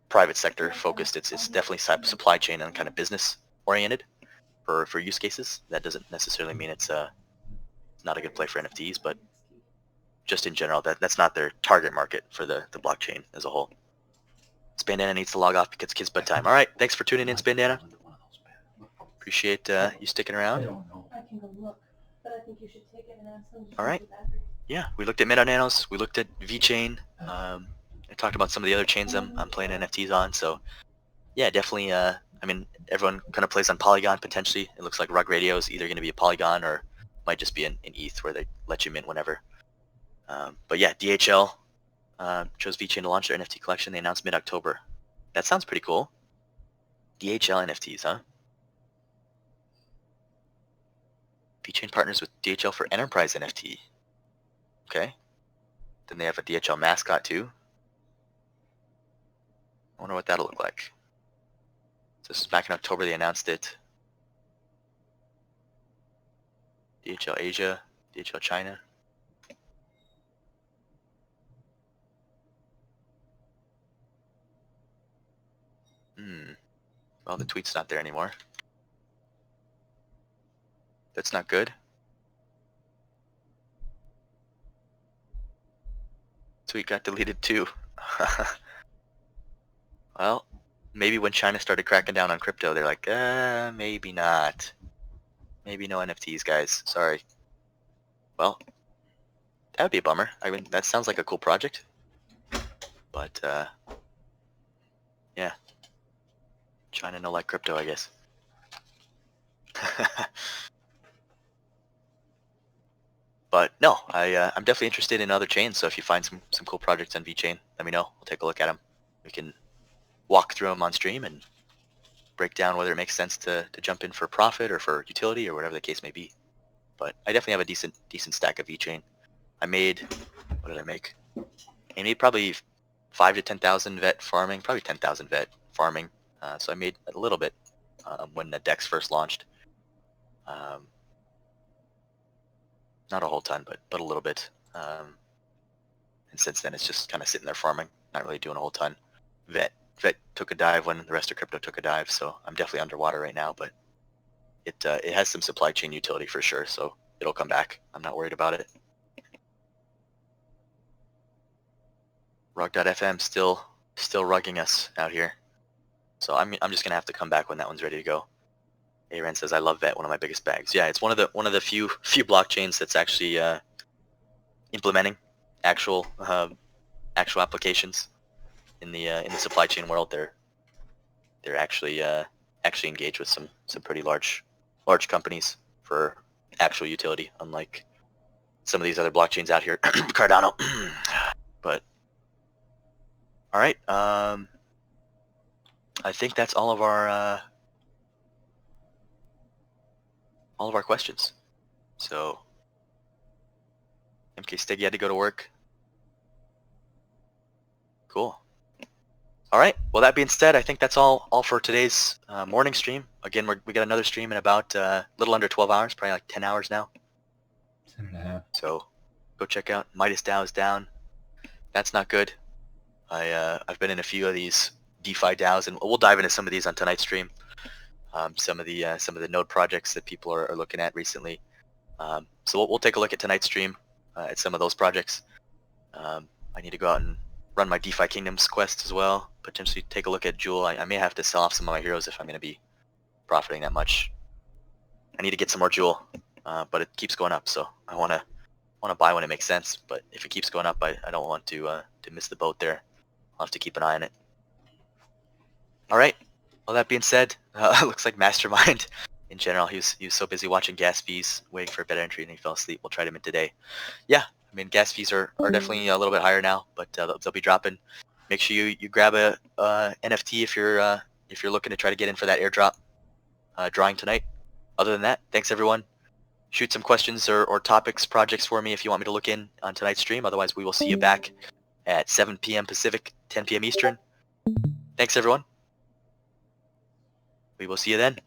[SPEAKER 1] private sector focused. It's definitely supply chain and kind of business oriented for use cases. That doesn't necessarily mean it's not a good play for NFTs, but just in general, that's not their target market for the blockchain as a whole. Spandana needs to log off because it's kids' bedtime. All right, thanks for tuning in, Spandana. Appreciate you sticking around.
[SPEAKER 3] I can go look, but I think you should take it and ask them to
[SPEAKER 1] All right.
[SPEAKER 3] change the battery.
[SPEAKER 1] Yeah, we looked at Meta Nanos, we looked at VeChain. I talked about some of the other chains I'm playing NFTs on. So yeah, definitely. I mean, everyone kind of plays on Polygon potentially. It looks like Rug Radio is either going to be a Polygon or might just be an ETH where they let you mint whenever. But yeah, DHL, chose VeChain to launch their NFT collection. They announced mid-October. That sounds pretty cool. DHL NFTs, huh? VeChain partners with DHL for Enterprise NFT. Okay. Then they have a DHL mascot too. I wonder what that'll look like. So this is back in October they announced it. DHL Asia, DHL China. Well, the tweet's not there anymore. That's not good. Tweet got deleted too. Well, maybe when China started cracking down on crypto, they're like, maybe not. Maybe no NFTs, guys. Sorry. Well, that would be a bummer. I mean, that sounds like a cool project. But, yeah. China no like crypto, I guess. But no, I'm definitely interested in other chains. So if you find some cool projects on VeChain, let me know. We'll take a look at them. We can walk through them on stream and break down whether it makes sense to jump in for profit or for utility or whatever the case may be. But I definitely have a decent stack of VeChain. I made, what did I make? I made probably 5 to 10,000 vet farming, probably 10,000 vet farming. So I made a little bit when the DEX first launched. Not a whole ton, but a little bit. And since then, it's just kind of sitting there farming, not really doing a whole ton. Vet took a dive when the rest of crypto took a dive, so I'm definitely underwater right now. But it has some supply chain utility for sure, so it'll come back. I'm not worried about it. Rug.fm still rugging us out here, so I'm just gonna have to come back when that one's ready to go. Aaron says, I love Vet, one of my biggest bags. Yeah, it's one of the few blockchains that's actually implementing actual applications in the supply chain world. They're actually engaged with some pretty large companies for actual utility, unlike some of these other blockchains out here. Cardano. But all right, I think that's all of our questions. So, MK Stig, you had to go to work. Cool. All right. Well, that being said, I think that's all for today's morning stream. Again, we got another stream in about a little under 12 hours, probably like 10 hours now.
[SPEAKER 5] 10.5.
[SPEAKER 1] So, go check out Midas DAO is down. That's not good. I've been in a few of these DeFi DAOs, and we'll dive into some of these on tonight's stream. Some of the node projects that people are looking at recently. So we'll take a look at tonight's stream at some of those projects. I need to go out and run my DeFi Kingdoms quest as well. Potentially take a look at Jewel. I may have to sell off some of my heroes if I'm going to be profiting that much. I need to get some more Jewel, but it keeps going up, so I want to buy when it makes sense. But if it keeps going up, I don't want to miss the boat there. I'll have to keep an eye on it. All right. Well, that being said, looks like Mastermind, in general, he was so busy watching gas fees, waiting for a better entry, and he fell asleep. We'll try him in today. Yeah, I mean, gas fees are definitely a little bit higher now, but they'll be dropping. Make sure you grab a NFT if you're looking to try to get in for that airdrop drawing tonight. Other than that, thanks everyone. Shoot some questions or topics, projects for me if you want me to look in on tonight's stream. Otherwise, we will see you back at 7 p.m. Pacific, 10 p.m. Eastern. Thanks everyone. We will see you then.